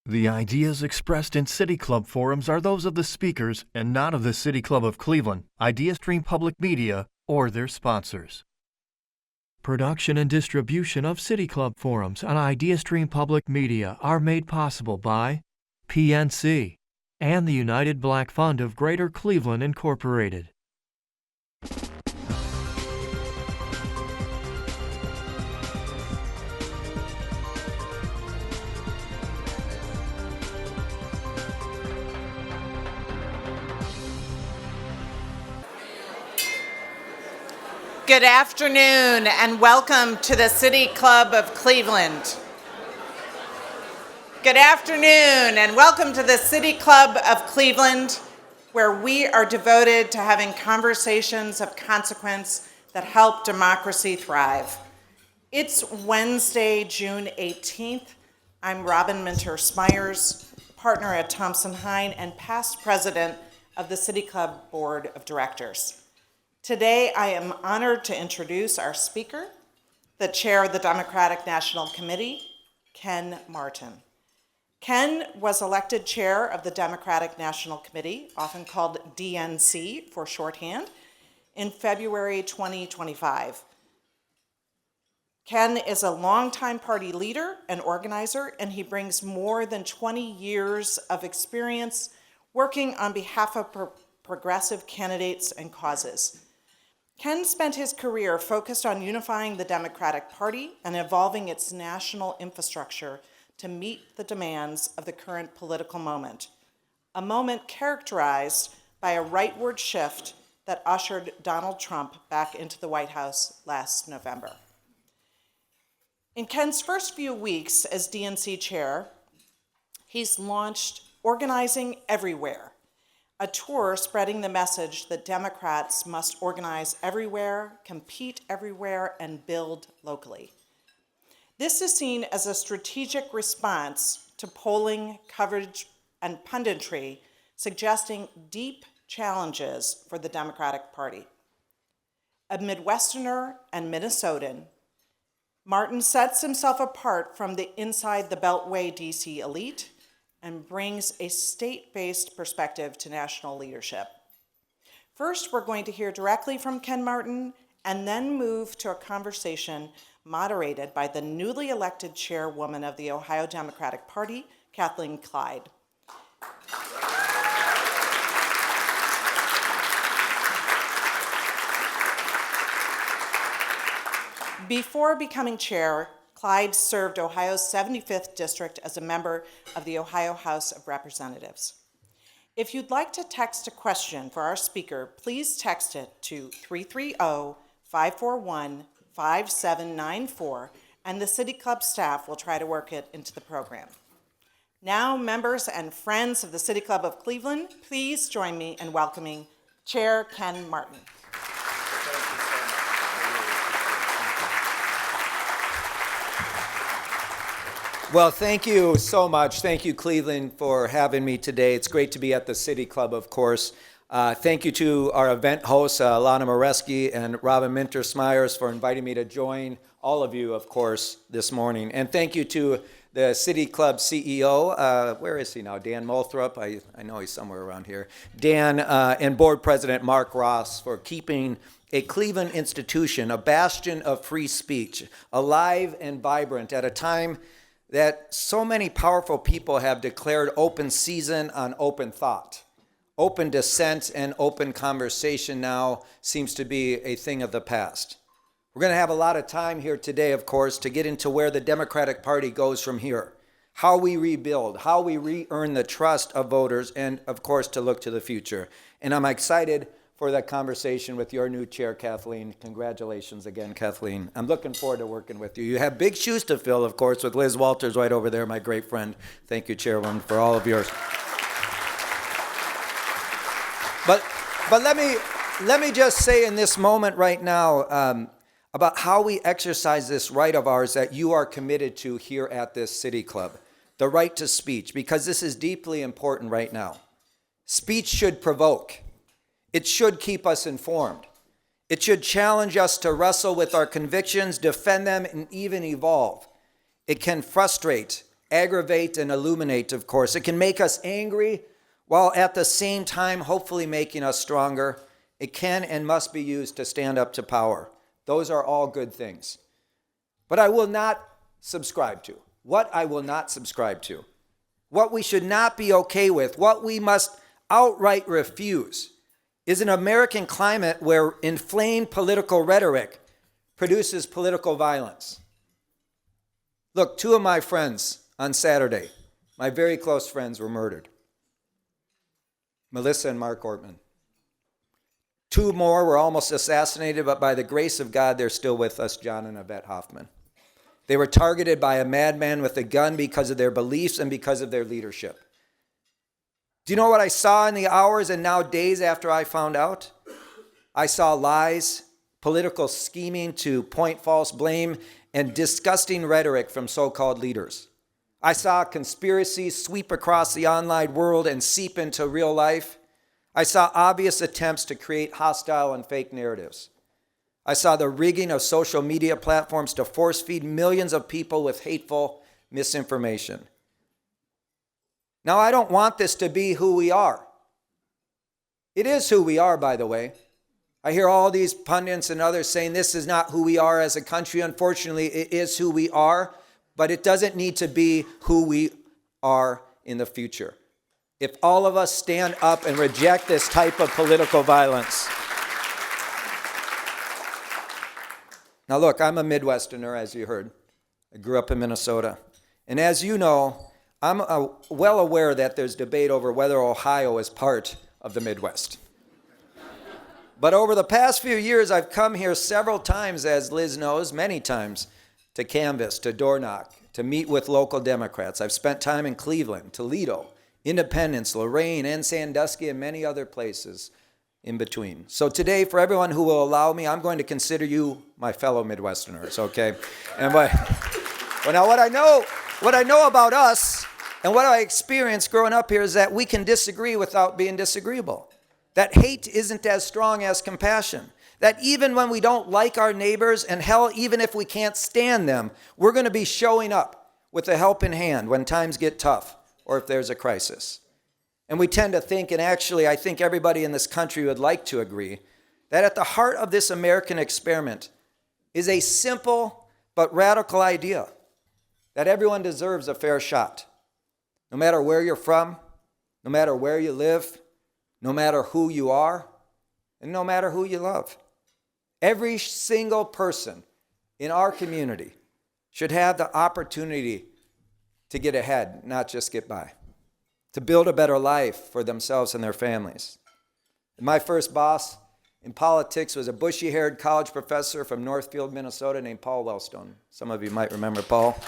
The ideas expressed in City Club forums are those of the speakers and not of the City Club of Cleveland, IdeaStream Public Media, or their sponsors. Production and distribution of City Club forums on IdeaStream Public Media are made possible by PNC and the United Black Fund of Greater Cleveland, Incorporated. Good afternoon and welcome to the City Club of Cleveland. Good afternoon and welcome to the City Club of Cleveland, where we are devoted to having conversations of consequence that help democracy thrive. It's Wednesday, June 18th. I'm Robin Minter-Smyers, partner at Thompson Hine and past president of the City Club Board of Directors. Today, I am honored to introduce our speaker, the chair of the Democratic National Committee, Ken Martin. Ken was elected chair of the Democratic National Committee, often called DNC for shorthand, in February 2025. Ken is a longtime party leader and organizer, and he brings more than 20 years of experience working on behalf of progressive candidates and causes. Ken spent his career focused on unifying the Democratic Party and evolving its national infrastructure to meet the demands of the current political moment, a moment characterized by a rightward shift that ushered Donald Trump back into the White House last November. In Ken's first few weeks as DNC chair, he's launched Organizing Everywhere, a tour spreading the message that Democrats must organize everywhere, compete everywhere, and build locally. This is seen as a strategic response to polling, coverage, and punditry suggesting deep challenges for the Democratic Party. A Midwesterner and Minnesotan, Martin sets himself apart from the inside the Beltway DC elite and brings a state-based perspective to national leadership. First, we're going to hear directly from Ken Martin and then move to a conversation moderated by the newly elected chairwoman of the Ohio Democratic Party, Kathleen Clyde. Before becoming chair, Clyde served Ohio's 75th district as a member of the Ohio House of Representatives. If you'd like to text a question for our speaker, please text it to 330-541-5794, and the City Club staff will try to work it into the program. Now, members and friends of the City Club of Cleveland, please join me in welcoming Chair Ken Martin. Well, thank you so much. Thank you, Cleveland, for having me today. It's great to be at the City Club, of course. Thank you to our event hosts, Lana Moreski and Robin Minter-Smyers, for inviting me to join all of you, of course, this morning. And thank you to the City Club CEO, where is he now? Dan Moulthrop, I know he's somewhere around here. Dan and Board President Mark Ross for keeping a Cleveland institution, a bastion of free speech, alive and vibrant at a time that so many powerful people have declared open season on open thought. Open dissent and open conversation now seems to be a thing of the past. We're going to have a lot of time here today, of course, to get into where the Democratic Party goes from here, how we rebuild, how we re-earn the trust of voters, and, of course, to look to the future. And I'm excited for that conversation with your new chair, Kathleen. Congratulations again, Kathleen. I'm looking forward to working with you. You have big shoes to fill, of course, with Liz Walters right over there, my great friend. Thank you, Chairwoman, for all of yours. But let me just say in this moment right now about how we exercise this right of ours that you are committed to here at this City Club, the right to speech, because this is deeply important right now. Speech should provoke. It should keep us informed. It should challenge us to wrestle with our convictions, defend them, and even evolve. It can frustrate aggravate and illuminate, of course. It can make us angry while at the same time hopefully making us stronger. It can and must be used to stand up to power. Those are all good things. But I will not subscribe to. What I will not subscribe to. What we should not be okay with. What we must outright refuse is an American climate where inflamed political rhetoric produces political violence. Look, 2 of my friends on Saturday, my very close friends, were murdered. Melissa and Mark Ortman. 2 more were almost assassinated, but by the grace of God, they're still with us, John and Yvette Hoffman. They were targeted by a madman with a gun because of their beliefs and because of their leadership. Do you know what I saw in the hours and now days after I found out? I saw lies, political scheming to point false blame, and disgusting rhetoric from so-called leaders. I saw conspiracies sweep across the online world and seep into real life. I saw obvious attempts to create hostile and fake narratives. I saw the rigging of social media platforms to force feed millions of people with hateful misinformation. Now, I don't want this to be who we are. It is who we are, by the way. I hear all these pundits and others saying this is not who we are as a country. Unfortunately, it is who we are, but it doesn't need to be who we are in the future. If all of us stand up and reject this type of political violence. Now look, I'm a Midwesterner, as you heard. I grew up in Minnesota. And as you know, I'm well aware that there's debate over whether Ohio is part of the Midwest. But over the past few years, I've come here several times, as Liz knows, many times, to canvass, to door knock, to meet with local Democrats. I've spent time in Cleveland, Toledo, Independence, Lorain, and Sandusky, and many other places in between. So today, for everyone who will allow me, I'm going to consider you my fellow Midwesterners, okay? And well, now what I know about us and what I experienced growing up here is that we can disagree without being disagreeable. That hate isn't as strong as compassion. That even when we don't like our neighbors, and hell, even if we can't stand them, we're going to be showing up with a helping hand when times get tough or if there's a crisis. And we tend to think, and actually I think everybody in this country would like to agree, that at the heart of this American experiment is a simple but radical idea that everyone deserves a fair shot. No matter where you're from, no matter where you live, no matter who you are, and no matter who you love. Every single person in our community should have the opportunity to get ahead, not just get by, to build a better life for themselves and their families. And my first boss in politics was a bushy-haired college professor from Northfield, Minnesota named Paul Wellstone. Some of you might remember Paul.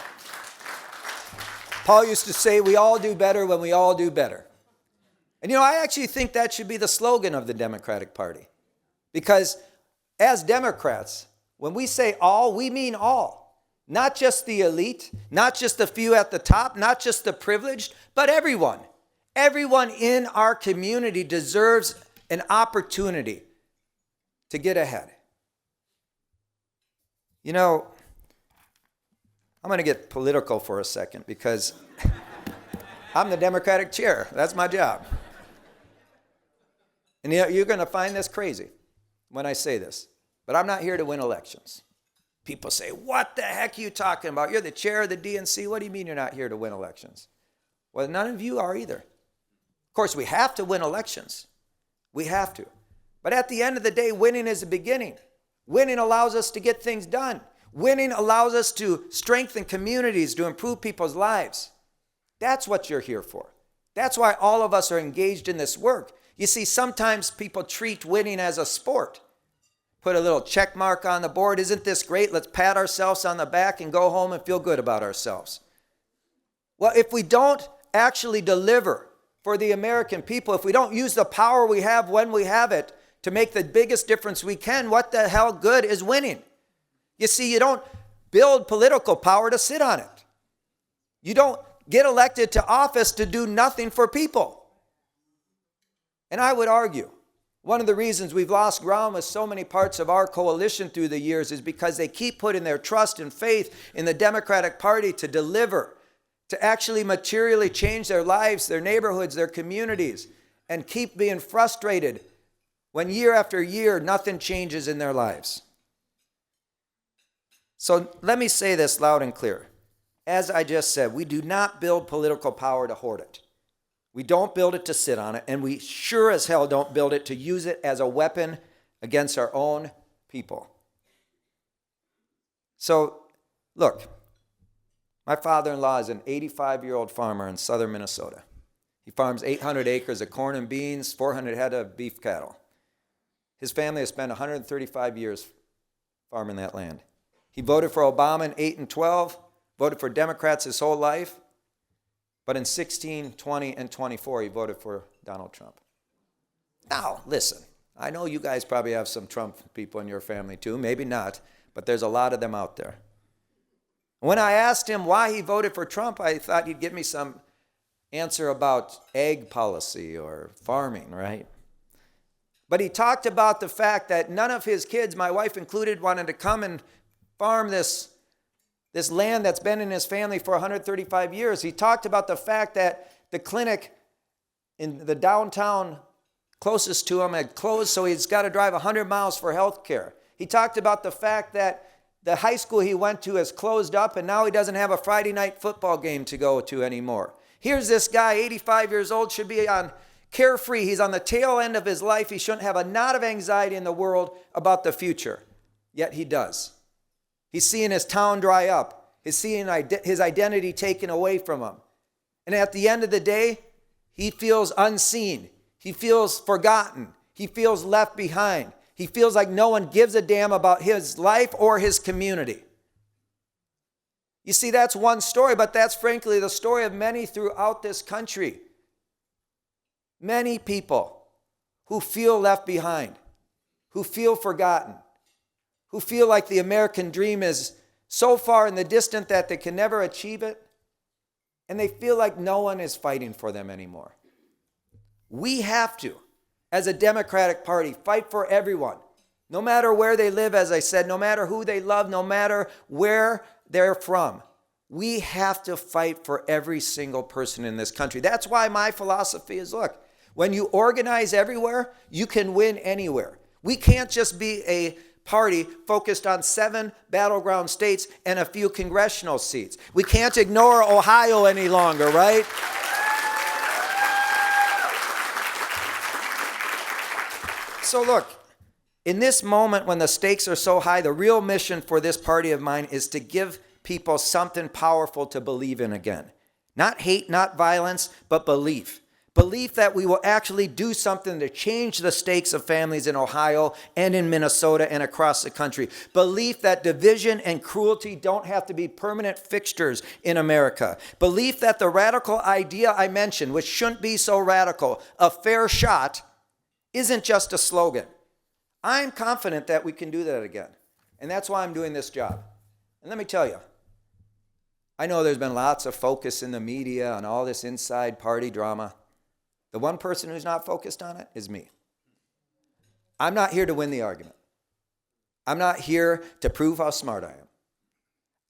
Paul used to say, we all do better when we all do better. And you know, I actually think that should be the slogan of the Democratic Party. Because as Democrats, when we say all, we mean all. Not just the elite, not just the few at the top, not just the privileged, but everyone. Everyone in our community deserves an opportunity to get ahead. You know, I'm going to get political for a second because I'm the Democratic chair. That's my job. And you're going to find this crazy when I say this, but I'm not here to win elections. People say, what the heck are you talking about? You're the chair of the DNC. What do you mean you're not here to win elections? Well, none of you are either. Of course, we have to win elections. We have to. But at the end of the day, winning is the beginning. Winning allows us to get things done. Winning allows us to strengthen communities, to improve people's lives. That's what you're here for. That's why all of us are engaged in this work. You see, sometimes people treat winning as a sport. Put a little check mark on the board. Isn't this great? Let's pat ourselves on the back and go home and feel good about ourselves. Well, if we don't actually deliver for the American people, if we don't use the power we have when we have it to make the biggest difference we can, what the hell good is winning? You see, you don't build political power to sit on it. You don't get elected to office to do nothing for people. And I would argue, one of the reasons we've lost ground with so many parts of our coalition through the years is because they keep putting their trust and faith in the Democratic Party to deliver, to actually materially change their lives, their neighborhoods, their communities, and keep being frustrated when year after year nothing changes in their lives. So let me say this loud and clear. As I just said, we do not build political power to hoard it. We don't build it to sit on it, and we sure as hell don't build it to use it as a weapon against our own people. So, look, my father-in-law is an 85-year-old farmer in southern Minnesota. He farms 800 acres of corn and beans, 400 head of beef cattle. His family has spent 135 years farming that land. He voted for Obama in 8 and 12, voted for Democrats his whole life, but in 16, 20, and 24, he voted for Donald Trump. Now, listen, I know you guys probably have some Trump people in your family too, maybe not, but there's a lot of them out there. When I asked him why he voted for Trump, I thought he'd give me some answer about ag policy or farming, right? But he talked about the fact that none of his kids, my wife included, wanted to come and farm this land that's been in his family for 135 years. He talked about the fact that the clinic in the downtown closest to him had closed, so he's got to drive 100 miles for health care. He talked about the fact that the high school he went to has closed up, and now he doesn't have a Friday night football game to go to anymore. Here's this guy, 85 years old, should be on carefree. He's on the tail end of his life. He shouldn't have a knot of anxiety in the world about the future, yet he does. He's seeing his town dry up. He's seeing his identity taken away from him. And at the end of the day, he feels unseen. He feels forgotten. He feels left behind. He feels like no one gives a damn about his life or his community. You see, that's one story, but that's frankly the story of many throughout this country. Many people who feel left behind, who feel forgotten, who feel like the American dream is so far in the distant that they can never achieve it, and they feel like no one is fighting for them anymore. We have to, as a Democratic Party, fight for everyone, no matter where they live, as I said, no matter who they love, no matter where they're from. We have to fight for every single person in this country. That's why my philosophy is, look, when you organize everywhere, you can win anywhere. We can't just be a party focused on 7 battleground states and a few congressional seats. We can't ignore Ohio any longer, right? So look, in this moment when the stakes are so high, the real mission for this party of mine is to give people something powerful to believe in again. Not hate, not violence, but belief. Belief that we will actually do something to change the stakes of families in Ohio and in Minnesota and across the country. Belief that division and cruelty don't have to be permanent fixtures in America. Belief that the radical idea I mentioned, which shouldn't be so radical, a fair shot, isn't just a slogan. I'm confident that we can do that again. And that's why I'm doing this job. And let me tell you, I know there's been lots of focus in the media on all this inside party drama. The one person who's not focused on it is me. I'm not here to win the argument. I'm not here to prove how smart I am.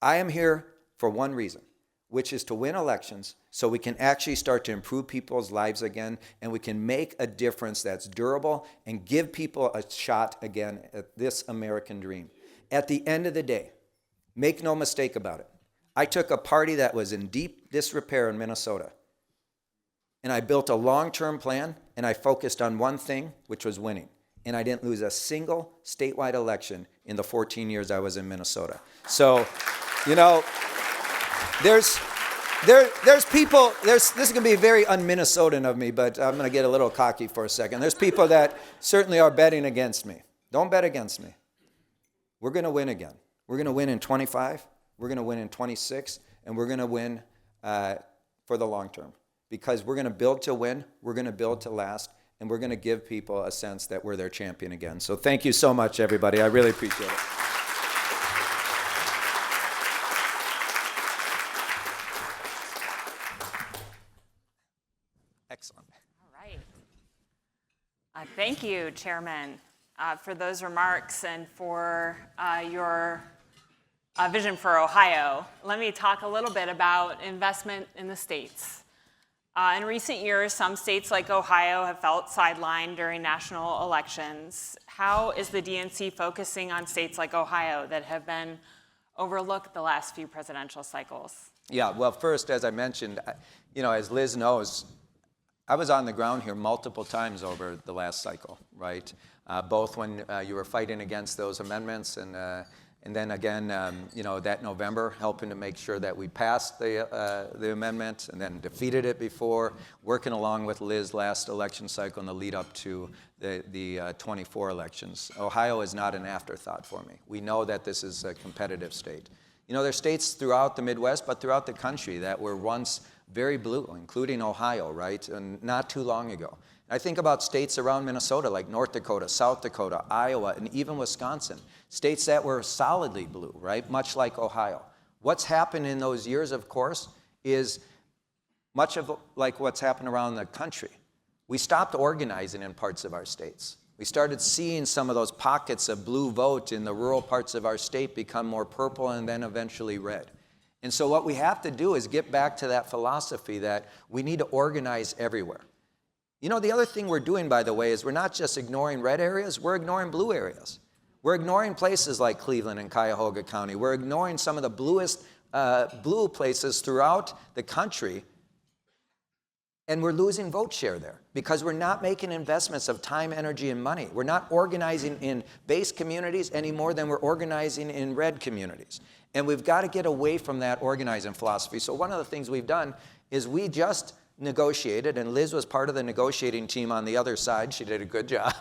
I am here for one reason, which is to win elections so we can actually start to improve people's lives again, and we can make a difference that's durable and give people a shot again at this American dream. At the end of the day, make no mistake about it, I took a party that was in deep disrepair in Minnesota, and I built a long-term plan, and I focused on one thing, which was winning. And I didn't lose a single statewide election in the 14 years I was in Minnesota. So, you know, there's people, this is going to be very un-Minnesotan of me, but I'm going to get a little cocky for a second. There's people that certainly are betting against me. Don't bet against me. We're going to win again. We're going to win in 25, we're going to win in 26, and we're going to win for the long term. Because we're going to build to win, we're going to build to last, and we're going to give people a sense that we're their champion again. So thank you so much, everybody. I really appreciate it. Excellent. All right. Thank you, Chairman, for those remarks and for your vision for Ohio. Let me talk a little bit about investment in the states. In recent years, some states like Ohio have felt sidelined during national elections. How is the DNC focusing on states like Ohio that have been overlooked the last few presidential cycles? Yeah, well, first, as I mentioned, as Liz knows, I was on the ground here multiple times over the last cycle, right? Both when you were fighting against those amendments and then again, that November, helping to make sure that we passed the amendment and then defeated it before, working along with Liz last election cycle in the lead up to the 24 elections. Ohio is not an afterthought for me. We know that this is a competitive state. There's states throughout the Midwest, but throughout the country that were once very blue, including Ohio, right? And not too long ago. I think about states around Minnesota like North Dakota, South Dakota, Iowa, and even Wisconsin, states that were solidly blue, right? Much like Ohio. What's happened in those years, of course, is much of like what's happened around the country. We stopped organizing in parts of our states. We started seeing some of those pockets of blue vote in the rural parts of our state become more purple and then eventually red. And so what we have to do is get back to that philosophy that we need to organize everywhere. The other thing we're doing, by the way, is we're not just ignoring red areas, we're ignoring blue areas. We're ignoring places like Cleveland and Cuyahoga County. We're ignoring some of the bluest blue places throughout the country, and we're losing vote share there because we're not making investments of time, energy, and money. We're not organizing in base communities any more than we're organizing in red communities. And we've got to get away from that organizing philosophy. So one of the things we've done is we just negotiated, and Liz was part of the negotiating team on the other side. She did a good job.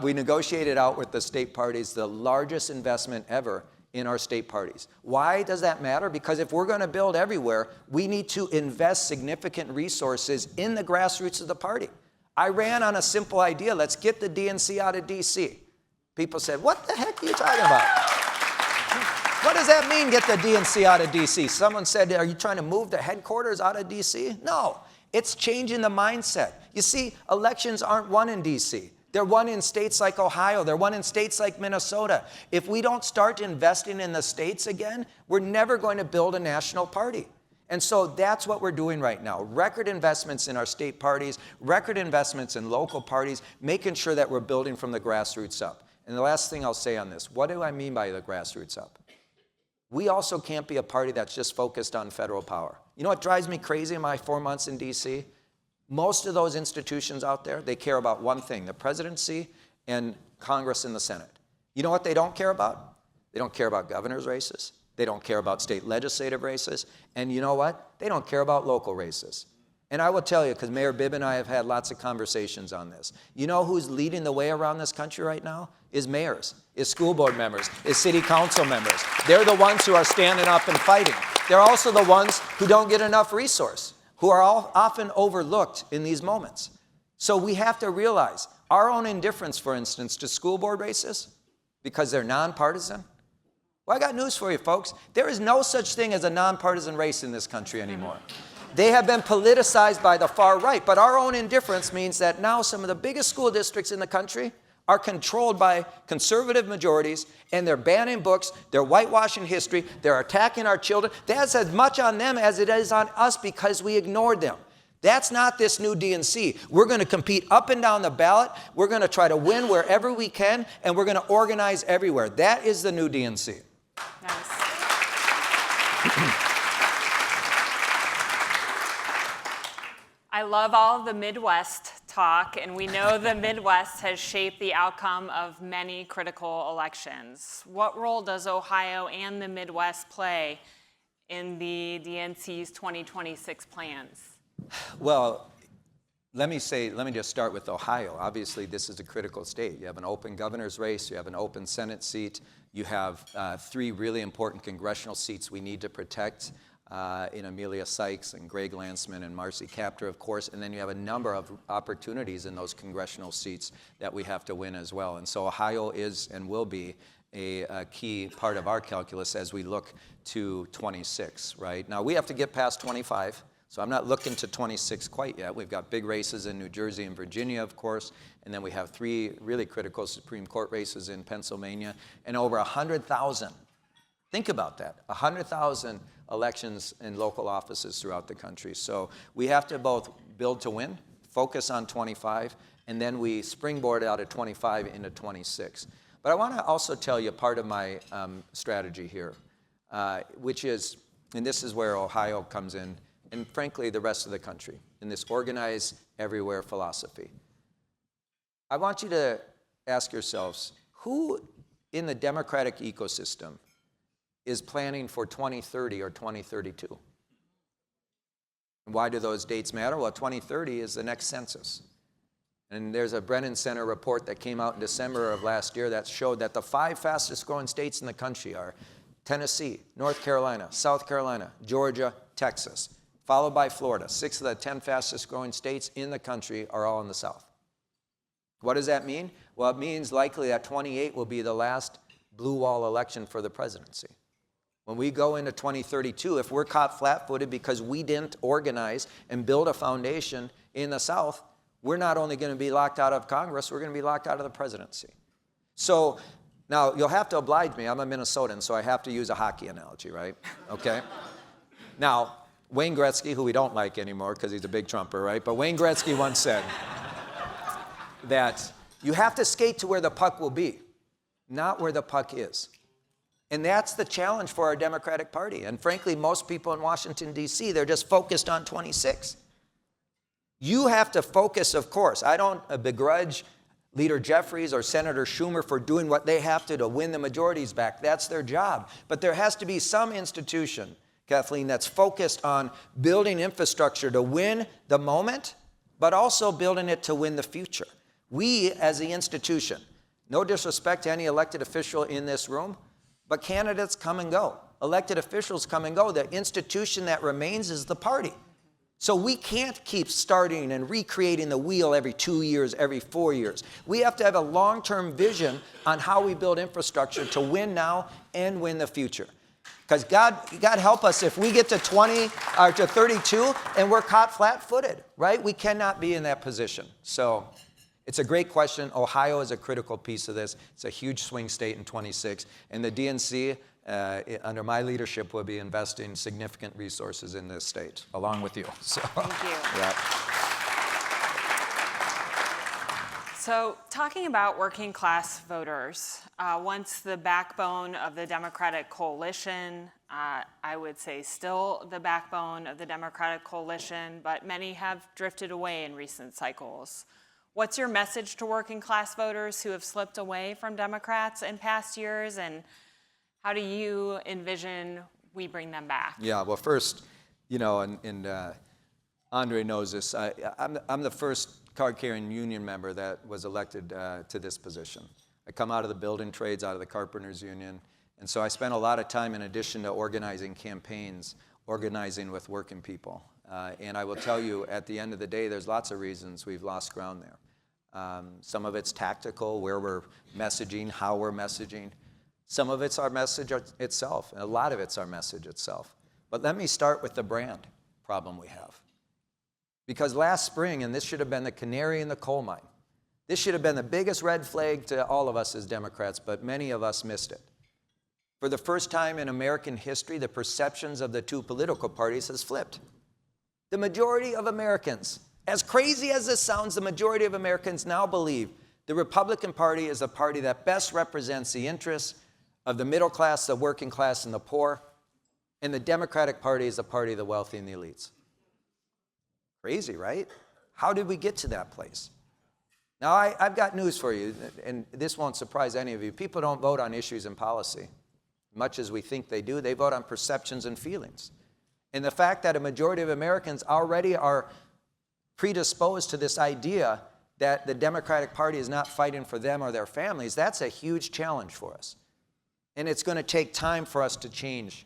We negotiated out with the state parties the largest investment ever in our state parties. Why does that matter? Because if we're going to build everywhere, we need to invest significant resources in the grassroots of the party. I ran on a simple idea. Let's get the DNC out of D.C. People said, what the heck are you talking about? What does that mean, get the DNC out of D.C.? Someone said, are you trying to move the headquarters out of D.C.? No, it's changing the mindset. You see, elections aren't won in D.C. They're won in states like Ohio. They're won in states like Minnesota. If we don't start investing in the states again, we're never going to build a national party. And so that's what we're doing right now. Record investments in our state parties, record investments in local parties, making sure that we're building from the grassroots up. And the last thing I'll say on this, what do I mean by the grassroots up? We also can't be a party that's just focused on federal power. You know what drives me crazy in my 4 months in D.C.? Most of those institutions out there, they care about one thing, the presidency and Congress and the Senate. You know what they don't care about? They don't care about governor's races. They don't care about state legislative races. And you know what? They don't care about local races. And I will tell you, because Mayor Bibb and I have had lots of conversations on this, you know who's leading the way around this country right now? Is mayors, is school board members, is city council members. They're the ones who are standing up and fighting. They're also the ones who don't get enough resource, who are often overlooked in these moments. So we have to realize our own indifference, for instance, to school board races, because they're nonpartisan. Well, I got news for you, folks. There is no such thing as a nonpartisan race in this country anymore. They have been politicized by the far right, but our own indifference means that now some of the biggest school districts in the country are controlled by conservative majorities, and they're banning books, they're whitewashing history, they're attacking our children. That's as much on them as it is on us because we ignored them. That's not this new DNC. We're going to compete up and down the ballot. We're going to try to win wherever we can, and we're going to organize everywhere. That is the new DNC. Nice. I love all of the Midwest talk, and we know the Midwest has shaped the outcome of many critical elections. What role does Ohio and the Midwest play in the DNC's 2026 plans? Well, let me just start with Ohio. Obviously, this is a critical state. You have an open governor's race, you have an open Senate seat, you have 3 really important congressional seats we need to protect. In Amelia Sykes and Greg Landsman and Marcy Kaptur, of course, and then you have a number of opportunities in those congressional seats that we have to win as well. And so Ohio is and will be a key part of our calculus as we look to 26, right? Now, we have to get past 25, so I'm not looking to 26 quite yet. We've got big races in New Jersey and Virginia, of course, and then we have 3 really critical Supreme Court races in Pennsylvania, and over 100,000 Think about that, 100,000 elections in local offices throughout the country. So we have to both build to win, focus on 25, and then we springboard out of 25 into 26. But I want to also tell you part of my strategy here, which is, and this is where Ohio comes in, and frankly the rest of the country, in this organize everywhere philosophy. I want you to ask yourselves, who in the Democratic ecosystem is planning for 2030 or 2032? And why do those dates matter? Well, 2030 is the next census. And there's a Brennan Center report that came out in December of last year that showed that the 5 fastest growing states in the country are Tennessee, North Carolina, South Carolina, Georgia, Texas, followed by Florida. 6 of the 10 fastest growing states in the country are all in the South. What does that mean? Well, it means likely that 28 will be the last blue wall election for the presidency. When we go into 2032, if we're caught flat-footed because we didn't organize and build a foundation in the South, we're not only going to be locked out of Congress, we're going to be locked out of the presidency. So now you'll have to oblige me. I'm a Minnesotan, so I have to use a hockey analogy, right? Okay? Now, Wayne Gretzky, who we don't like anymore because he's a big Trumper, right? But Wayne Gretzky once said that you have to skate to where the puck will be, not where the puck is. And that's the challenge for our Democratic Party. And frankly, most people in Washington, D.C., they're just focused on 26. You have to focus, of course. I don't begrudge Leader Jeffries or Senator Schumer for doing what they have to win the majorities back. That's their job. But there has to be some institution, Kathleen, that's focused on building infrastructure to win the moment, but also building it to win the future. We, as the institution, no disrespect to any elected official in this room, but candidates come and go. Elected officials come and go. The institution that remains is the party. So we can't keep starting and recreating the wheel every 2 years, every 4 years. We have to have a long-term vision on how we build infrastructure to win now and win the future. Because God help us if we get to 20 or to 32 and we're caught flat-footed, right? We cannot be in that position. So it's a great question. Ohio is a critical piece of this. It's a huge swing state in 26. And the DNC, under my leadership, will be investing significant resources in this state, along with you. So, Thank you. Yeah. So talking about working class voters, once the backbone of the Democratic coalition, I would say still the backbone of the Democratic coalition, but many have drifted away in recent cycles. What's your message to working class voters who have slipped away from Democrats in past years, and how do you envision we bring them back? Yeah, well, first, you know, and Andre knows this, I'm the first card-carrying union member that was elected to this position. I come out of the building trades, out of the carpenters union, and so I spent a lot of time, in addition to organizing campaigns, organizing with working people. And I will tell you, at the end of the day, there's lots of reasons we've lost ground there. Some of it's tactical, where we're messaging, how we're messaging. Some of it's our message itself, and a lot of it's our message itself. But let me start with the brand problem we have. Because last spring, and this should have been the canary in the coal mine, this should have been the biggest red flag to all of us as Democrats, but many of us missed it. For the first time in American history, the perceptions of the two political parties has flipped. The majority of Americans, as crazy as this sounds, the majority of Americans now believe the Republican Party is the party that best represents the interests of the middle class, the working class, and the poor, and the Democratic Party is the party of the wealthy and the elites. Crazy, right? How did we get to that place? Now, I've got news for you, and this won't surprise any of you. People don't vote on issues and policy, much as we think they do. They vote on perceptions and feelings. And the fact that a majority of Americans already are predisposed to this idea that the Democratic Party is not fighting for them or their families, that's a huge challenge for us. And it's going to take time for us to change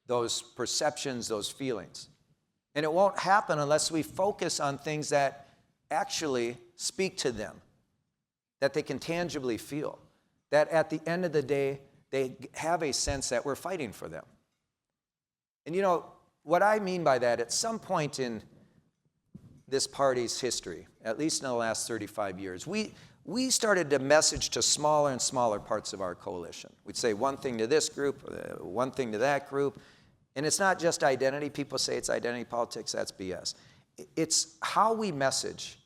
those perceptions, those feelings. And it won't happen unless we focus on things that actually speak to them, that they can tangibly feel, that at the end of the day, they have a sense that we're fighting for them. And you know, what I mean by that, at some point in this party's history, at least in the last 35 years, we started to message to smaller and smaller parts of our coalition. We'd say one thing to this group, one thing to that group. And it's not just identity. People say it's identity politics. That's BS. It's how we message.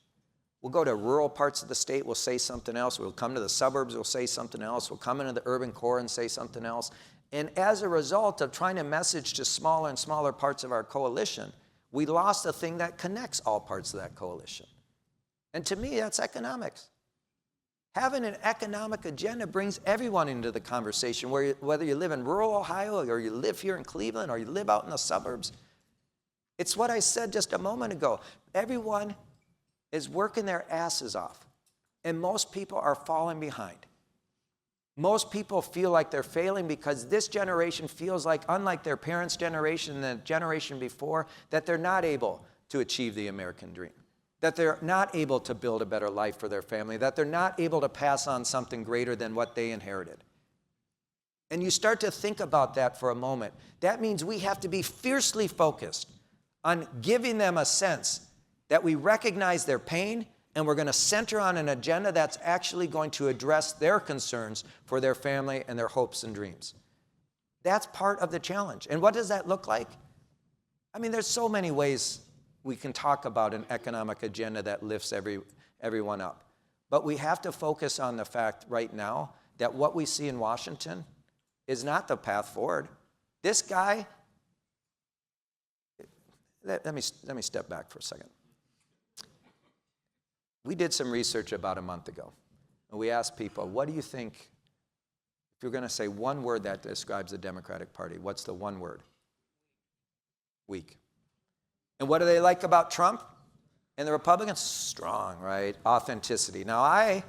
We'll go to rural parts of the state, we'll say something else. We'll come to the suburbs, we'll say something else. We'll come into the urban core and say something else. And as a result of trying to message to smaller and smaller parts of our coalition, we lost the thing that connects all parts of that coalition. And to me, that's economics. Having an economic agenda brings everyone into the conversation, whether you live in rural Ohio or you live here in Cleveland or you live out in the suburbs. It's what I said just a moment ago. Everyone is working their asses off, and most people are falling behind. Most people feel like they're failing because this generation feels like, unlike their parents' generation and the generation before, that they're not able to achieve the American dream, that they're not able to build a better life for their family, that they're not able to pass on something greater than what they inherited. And you start to think about that for a moment. That means we have to be fiercely focused on giving them a sense that we recognize their pain and we're going to center on an agenda that's actually going to address their concerns for their family and their hopes and dreams. That's part of the challenge. And what does that look like? I mean, there's so many ways we can talk about an economic agenda that lifts everyone up. But we have to focus on the fact right now that what we see in Washington is not the path forward. This guy, let me step back for a second. We did some research about a month ago, and we asked people, what do you think, if you're going to say one word that describes the Democratic Party, what's the one word? Weak. And what do they like about Trump and the Republicans? Strong, right? Authenticity. Now, I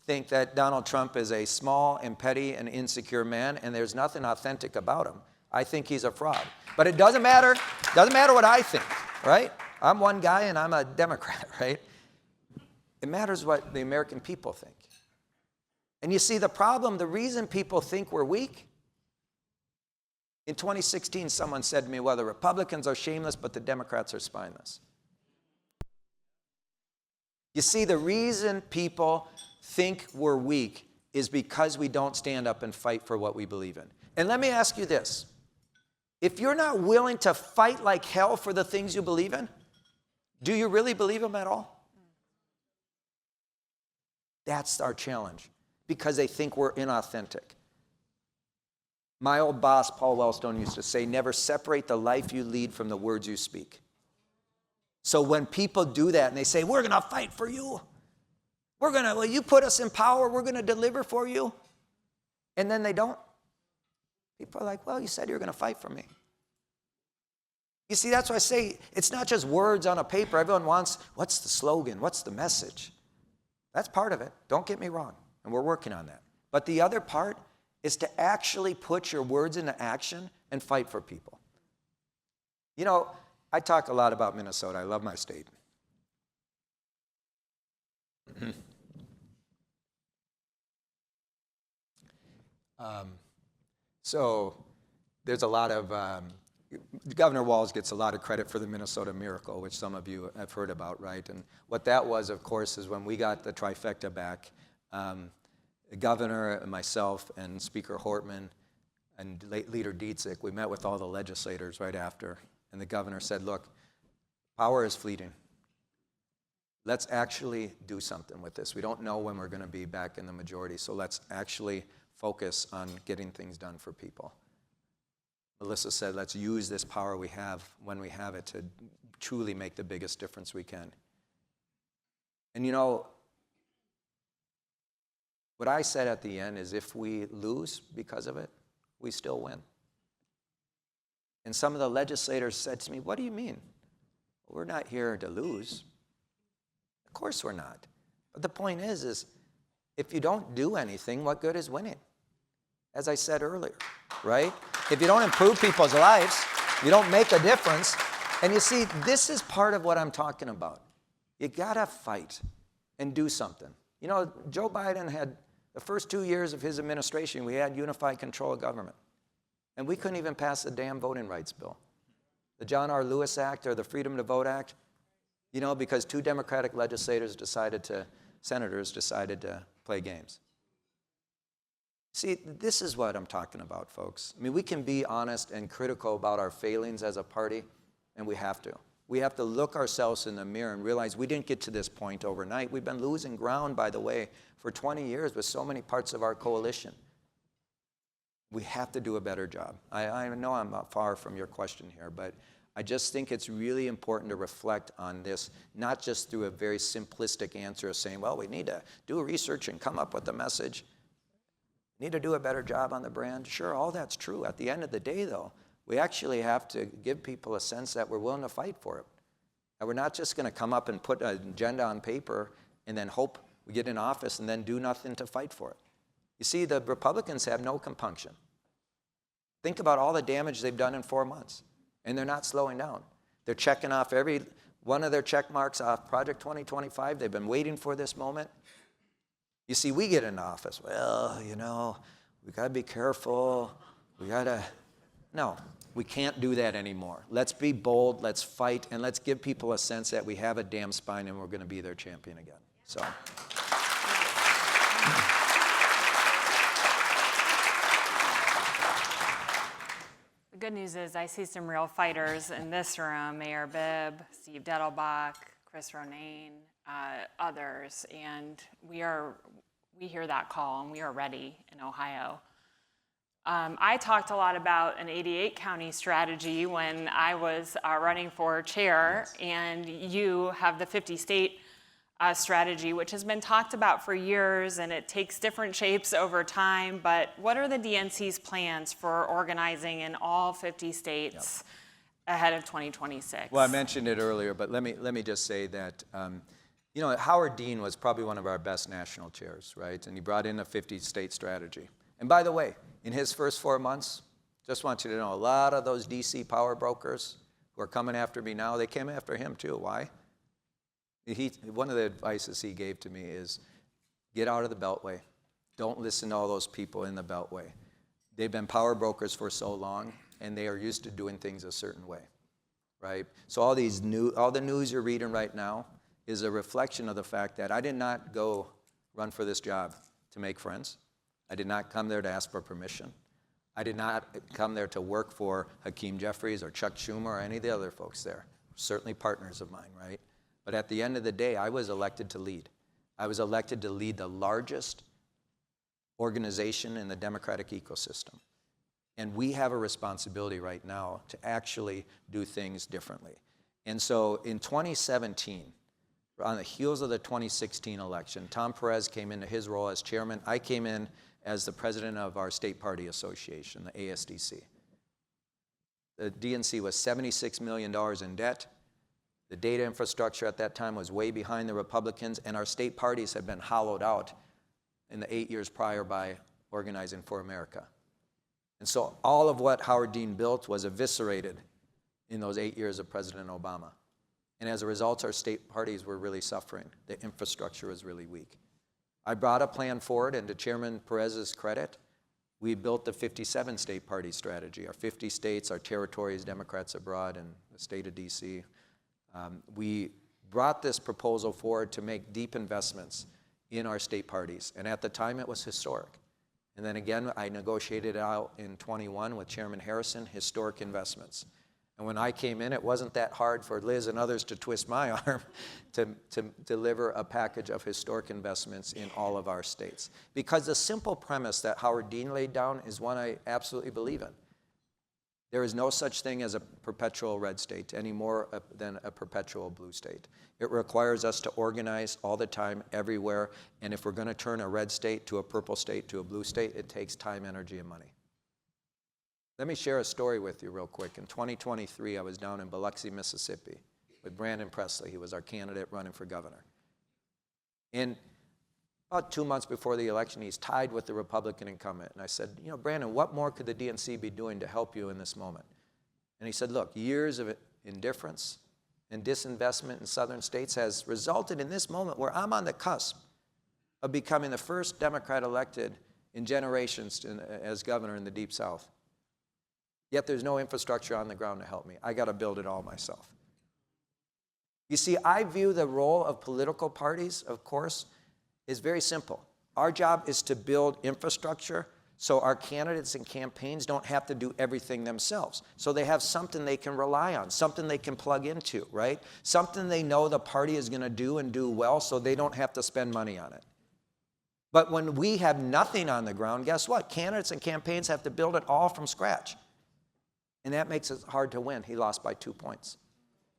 think that Donald Trump is a small and petty and insecure man, and there's nothing authentic about him. I think he's a fraud. But it doesn't matter what I think, right? I'm one guy and I'm a Democrat, right? It matters what the American people think. And you see the problem, the reason people think we're weak, in 2016, someone said to me, well, the Republicans are shameless, but the Democrats are spineless. You see, the reason people think we're weak is because we don't stand up and fight for what we believe in. And let me ask you this. If you're not willing to fight like hell for the things you believe in, do you really believe them at all? That's our challenge, because they think we're inauthentic. My old boss, Paul Wellstone, used to say, never separate the life you lead from the words you speak. So when people do that and they say, we're going to fight for you, well, you put us in power, we're going to deliver for you, and then they don't, people are like, well, you said you were going to fight for me. You see, that's why I say it's not just words on a paper. Everyone wants, what's the slogan? What's the message? That's part of it. Don't get me wrong. And we're working on that. But the other part is to actually put your words into action and fight for people. You know, I talk a lot about Minnesota. I love my state. So there's a lot of, Governor Walz gets a lot of credit for the Minnesota Miracle, which some of you have heard about, right? And what that was, of course, is when we got the trifecta back, the governor and myself and Speaker Hortman and Leader Dietzick, we met with all the legislators right after, and the governor said, look, power is fleeting. Let's actually do something with this. We don't know when we're going to be back in the majority, so let's actually focus on getting things done for people. Melissa said, let's use this power we have when we have it to truly make the biggest difference we can. And you know, what I said at the end is if we lose because of it, we still win. And some of the legislators said to me, what do you mean? We're not here to lose. Of course we're not. But the point is if you don't do anything, what good is winning? As I said earlier, right? If you don't improve people's lives, you don't make a difference. And you see, this is part of what I'm talking about. You gotta fight and do something. You know, Joe Biden had, the first 2 years of his administration, we had unified control of government. And we couldn't even pass the damn voting rights bill. The John R. Lewis Act or the Freedom to Vote Act, you know, because 2 Democratic legislators decided to senators decided to play games. See, this is what I'm talking about, folks. I mean, we can be honest and critical about our failings as a party, and we have to. We have to look ourselves in the mirror and realize we didn't get to this point overnight. We've been losing ground, by the way, for 20 years with so many parts of our coalition. We have to do a better job. I know I'm not far from your question here, but I just think it's really important to reflect on this, not just through a very simplistic answer of saying, well, we need to do research and come up with a message. Need to do a better job on the brand. Sure, all that's true. At the end of the day, though, we actually have to give people a sense that we're willing to fight for it. And we're not just going to come up and put an agenda on paper and then hope we get in office and then do nothing to fight for it. You see, the Republicans have no compunction. Think about all the damage they've done in 4 months, and they're not slowing down. They're checking off every one of their check marks off Project 2025. They've been waiting for this moment. You see, we get into office. Well, you know, we got to be careful. We got to. No, we can't do that anymore. Let's be bold. Let's fight, and let's give people a sense that we have a damn spine and we're going to be their champion again. So. The good news is I see some real fighters in this room, Mayor Bibb, Steve Dettelbach, Chris Ronayne, others, and we hear that call and we are ready in Ohio. I talked a lot about an 88 county strategy when I was running for chair, and you have the 50 state strategy, which has been talked about for years, and it takes different shapes over time. But what are the DNC's plans for organizing in all 50 states ahead of 2026? Well, I mentioned it earlier, but let me just say that you know, Howard Dean was probably one of our best national chairs, right? And he brought in a 50-state strategy. And by the way, in his first 4 months, just want you to know, a lot of those DC power brokers who are coming after me now, they came after him too. Why? One of the advices he gave to me is, get out of the Beltway. Don't listen to all those people in the Beltway. They've been power brokers for so long, and they are used to doing things a certain way, right? So all the news you're reading right now is a reflection of the fact that I did not go run for this job to make friends. I did not come there to ask for permission. I did not come there to work for Hakeem Jeffries or Chuck Schumer or any of the other folks there. Certainly partners of mine, right? But at the end of the day, I was elected to lead. I was elected to lead the largest organization in the democratic ecosystem. And we have a responsibility right now to actually do things differently. And so in 2017, on the heels of the 2016 election, Tom Perez came into his role as chairman. I came in as the president of our state party association, the ASDC. The DNC was $76 million in debt. The data infrastructure at that time was way behind the Republicans, and our state parties had been hollowed out in the 8 years prior by Organizing for America. And so all of what Howard Dean built was eviscerated in those 8 years of President Obama. And as a result, our state parties were really suffering. The infrastructure was really weak. I brought a plan forward, and to Chairman Perez's credit, we built the 57 state party strategy. Our 50 states, our territories, Democrats abroad, and the state of DC. We brought this proposal forward to make deep investments in our state parties. And at the time, it was historic. And then again, I negotiated out in 21 with Chairman Harrison, historic investments. And when I came in, it wasn't that hard for Liz and others to twist my arm to deliver a package of historic investments in all of our states. Because the simple premise that Howard Dean laid down is one I absolutely believe in. There is no such thing as a perpetual red state any more than a perpetual blue state. It requires us to organize all the time, everywhere. And if we're going to turn a red state to a purple state to a blue state, it takes time, energy, and money. Let me share a story with you real quick. In 2023, I was down in Biloxi, Mississippi with Brandon Presley. He was our candidate running for governor. And about 2 months before the election, he's tied with the Republican incumbent. And I said, you know, Brandon, what more could the DNC be doing to help you in this moment? And he said, look, years of indifference and disinvestment in southern states has resulted in this moment where I'm on the cusp of becoming the first Democrat elected in generations as governor in the Deep South. Yet there's no infrastructure on the ground to help me. I got to build it all myself. You see, I view the role of political parties, of course, is very simple. Our job is to build infrastructure so our candidates and campaigns don't have to do everything themselves. So they have something they can rely on, something they can plug into, right? Something they know the party is going to do and do well so they don't have to spend money on it. But when we have nothing on the ground, guess what? Candidates and campaigns have to build it all from scratch. And that makes it hard to win. He lost by 2 points.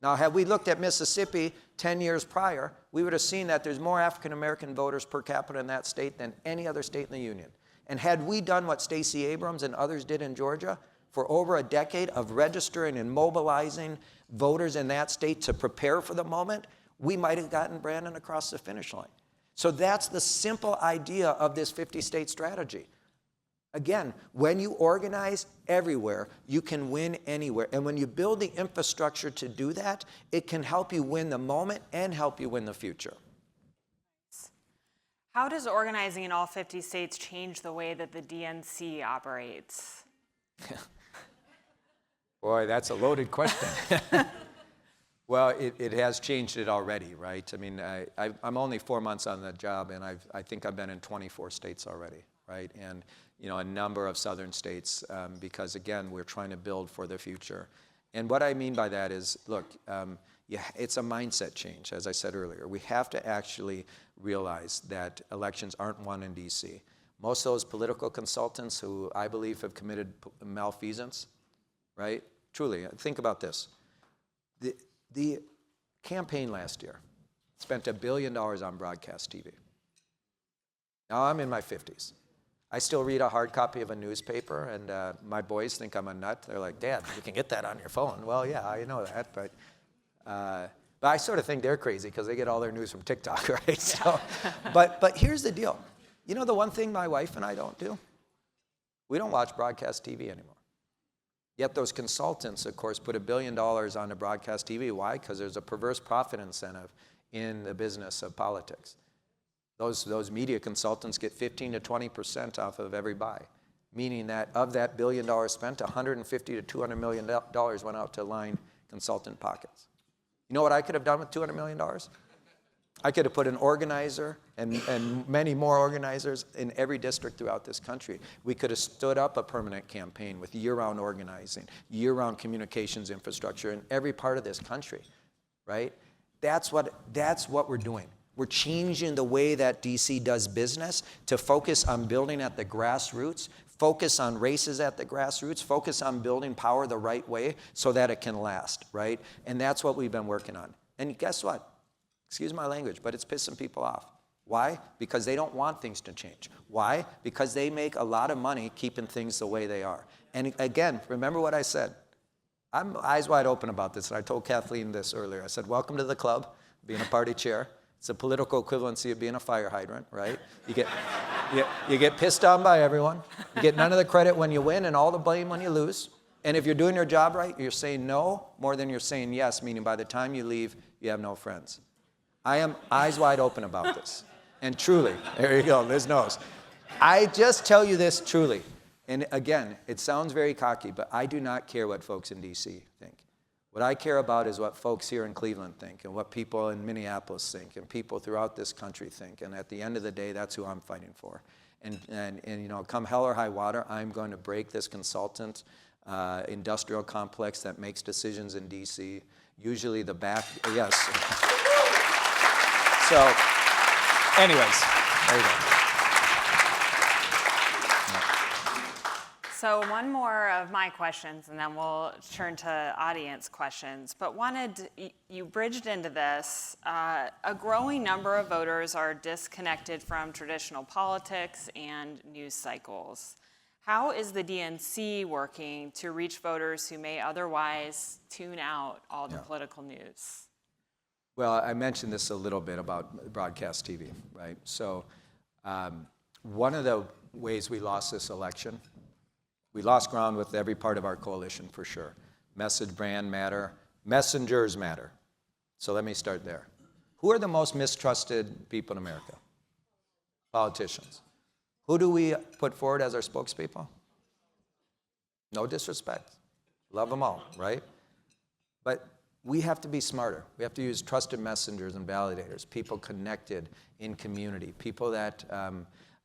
Now, had we looked at Mississippi 10 years prior, we would have seen that there's more African-American voters per capita in that state than any other state in the union. And had we done what Stacey Abrams and others did in Georgia for over a decade of registering and mobilizing voters in that state to prepare for the moment, we might have gotten Brandon across the finish line. So that's the simple idea of this 50-state strategy. Again, when you organize everywhere, you can win anywhere. And when you build the infrastructure to do that, it can help you win the moment and help you win the future. How does organizing in all 50 states change the way that the DNC operates? Boy, that's a loaded question. Well, it has changed it already, right? I mean, I'm only 4 months on the job, and I think I've been in 24 states already, right? And you know, a number of southern states, because again, we're trying to build for the future. And what I mean by that is, look, it's a mindset change, as I said earlier. We have to actually realize that elections aren't won in DC. Most of those political consultants who I believe have committed malfeasance, right? Truly, think about this. The campaign last year spent $1 billion on broadcast TV. Now I'm in my 50s. I still read a hard copy of a newspaper, and my boys think I'm a nut. They're like, Dad, you can get that on your phone. Well, yeah, I know that, but I sort of think they're crazy because they get all their news from TikTok, right? So, but here's the deal. You know the one thing my wife and I don't do? We don't watch broadcast TV anymore. Yet those consultants, of course, put $1 billion on the broadcast TV. Why? Because there's a perverse profit incentive in the business of politics. Those media consultants get 15 to 20% off of every buy, meaning that of that $1 billion spent, $150 to $200 million went out to line consultant pockets. You know what I could have done with $200 million? I could have put an organizer and many more organizers in every district throughout this country. We could have stood up a permanent campaign with year-round organizing, year-round communications infrastructure in every part of this country, right? That's what we're doing. We're changing the way that DC does business to focus on building at the grassroots, focus on races at the grassroots, focus on building power the right way so that it can last, right? And that's what we've been working on. And guess what? Excuse my language, but it's pissing people off. Why? Because they don't want things to change. Why? Because they make a lot of money keeping things the way they are. And again, remember what I said. I'm eyes wide open about this, and I told Kathleen this earlier. I said, welcome to the club, being a party chair. It's a political equivalency of being a fire hydrant, right? You get pissed on by everyone. You get none of the credit when you win and all the blame when you lose. And if you're doing your job right, you're saying no more than you're saying yes, meaning by the time you leave, you have no friends. I am eyes wide open about this. And truly, there you go, Liz knows. I just tell you this truly. And again, it sounds very cocky, but I do not care what folks in DC think. What I care about is what folks here in Cleveland think and what people in Minneapolis think and people throughout this country think. And at the end of the day, that's who I'm fighting for. And you know, come hell or high water, I'm going to break this consultant industrial complex that makes decisions in DC. Usually the back, yes. So, anyways, there you go. So one more of my questions, and then we'll turn to audience questions. But you bridged into this. A growing number of voters are disconnected from traditional politics and news cycles. How is the DNC working to reach voters who may otherwise tune out all the political news? Well, I mentioned this a little bit about broadcast TV, right? So one of the ways we lost this election, we lost ground with every part of our coalition for sure. Message, brand matter, messengers matter. So let me start there. Who are the most mistrusted people in America? Politicians. Who do we put forward as our spokespeople? No disrespect. Love them all, right? But we have to be smarter. We have to use trusted messengers and validators, people connected in community, people that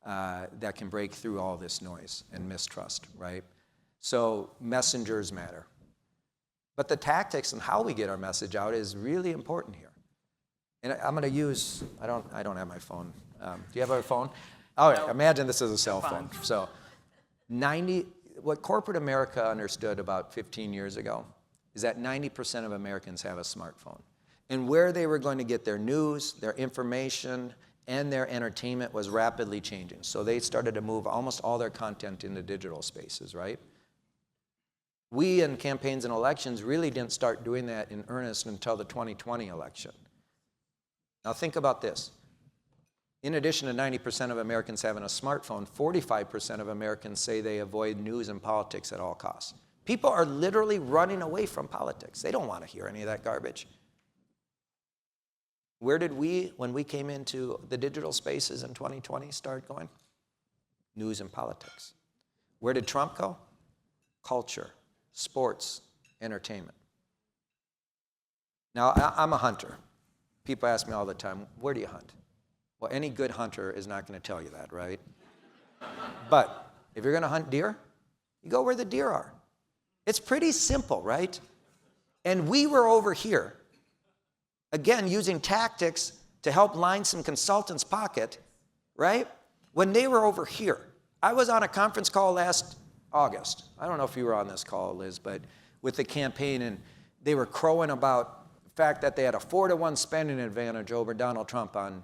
can break through all this noise and mistrust, right? So messengers matter. But the tactics and how we get our message out is really important here. And I'm going to use, I don't have my phone. Do you have a phone? All right, imagine this is a cell phone. So what corporate America understood about 15 years ago is that 90% of Americans have a smartphone. And where they were going to get their news, their information, and their entertainment was rapidly changing. So they started to move almost all their content into digital spaces, right? We in campaigns and elections really didn't start doing that in earnest until the 2020 election. Now think about this. In addition to 90% of Americans having a smartphone, 45% of Americans say they avoid news and politics at all costs. People are literally running away from politics. They don't want to hear any of that garbage. Where did we, when we came into the digital spaces in 2020, start going? News and politics. Where did Trump go? Culture, sports, entertainment. Now, I'm a hunter. People ask me all the time, where do you hunt? Well, any good hunter is not going to tell you that, right? But if you're going to hunt deer, you go where the deer are. It's pretty simple, right? And we were over here, again, using tactics to help line some consultants' pocket, right? When they were over here. I was on a conference call last August. I don't know if you were on this call, Liz, but with the campaign, and they were crowing about the fact that they had a 4-to-1 spending advantage over Donald Trump on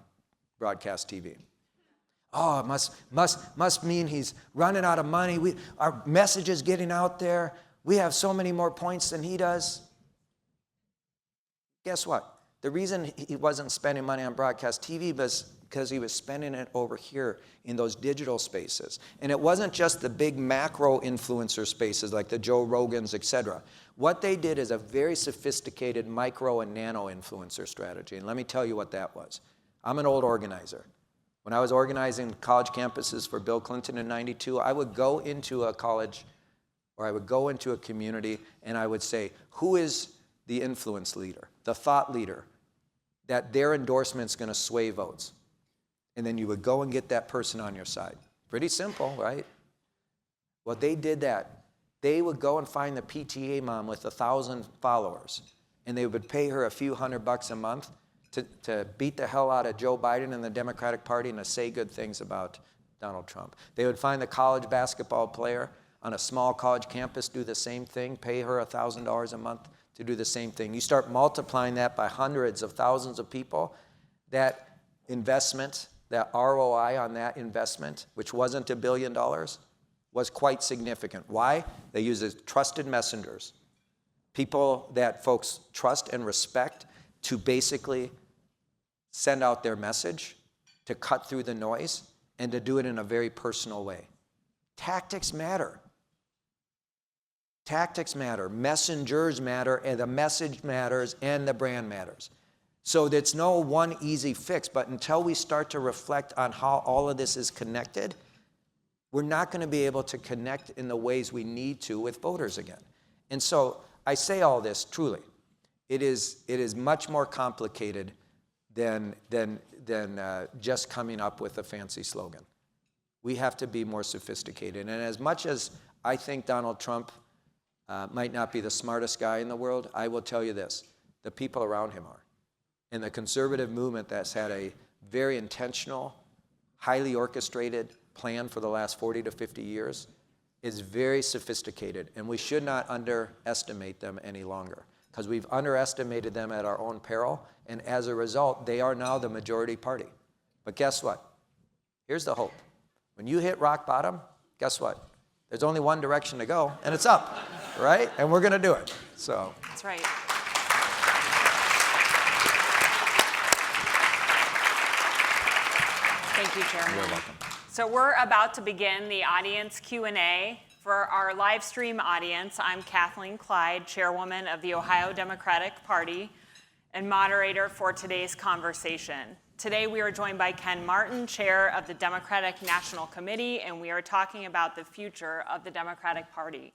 broadcast TV. Oh, it must mean he's running out of money. Our message is getting out there. We have so many more points than he does. Guess what? The reason he wasn't spending money on broadcast TV was because he was spending it over here in those digital spaces. And it wasn't just the big macro influencer spaces like the Joe Rogans, et cetera. What they did is a very sophisticated micro and nano influencer strategy. And let me tell you what that was. I'm an old organizer. When I was organizing college campuses for Bill Clinton in '92, I would go into a college or I would go into a community and I would say, who is the influence leader, the thought leader, that their endorsement's going to sway votes? And then you would go and get that person on your side. Pretty simple, right? Well, they did that. They would go and find the PTA mom with 1,000 followers, and they would pay her a few $100 a month to beat the hell out of Joe Biden and the Democratic Party and to say good things about Donald Trump. They would find the college basketball player on a small college campus, do the same thing, pay her $1,000 a month to do the same thing. You start multiplying that by hundreds of thousands of people, that investment, that ROI on that investment, which wasn't $1 billion, was quite significant. Why? They use trusted messengers, people that folks trust and respect, to basically send out their message, to cut through the noise, and to do it in a very personal way. Tactics matter. Tactics matter. Messengers matter, and the message matters, and the brand matters. So it's no one easy fix, but until we start to reflect on how all of this is connected, we're not going to be able to connect in the ways we need to with voters again. And so I say all this truly. It is much more complicated than just coming up with a fancy slogan. We have to be more sophisticated. And as much as I think Donald Trump might not be the smartest guy in the world, I will tell you this, the people around him are. And the conservative movement that's had a very intentional, highly orchestrated plan for the last 40 to 50 years is very sophisticated. And we should not underestimate them any longer, because we've underestimated them at our own peril, and as a result, they are now the majority party. But guess what? Here's the hope. When you hit rock bottom, guess what? There's only one direction to go, and it's up, right? And we're going to do it. So That's right. Thank you, Chairman. You're welcome. So we're about to begin the audience Q&A. For our live stream audience, I'm Kathleen Clyde, Chairwoman of the Ohio Democratic Party and moderator for today's conversation. Today we are joined by Ken Martin, Chair of the Democratic National Committee, and we are talking about the future of the Democratic Party.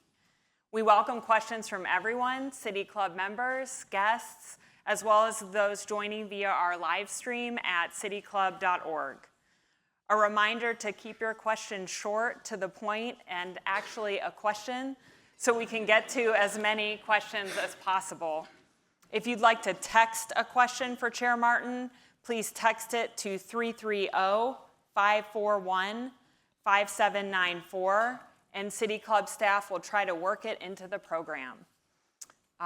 We welcome questions from everyone, City Club members, guests, as well as those joining via our live stream at cityclub.org. A reminder to keep your questions short, to the point, and actually a question, so we can get to as many questions as possible. If you'd like to text a question for Chair Martin, please text it to 330-541-5794, and City Club staff will try to work it into the program.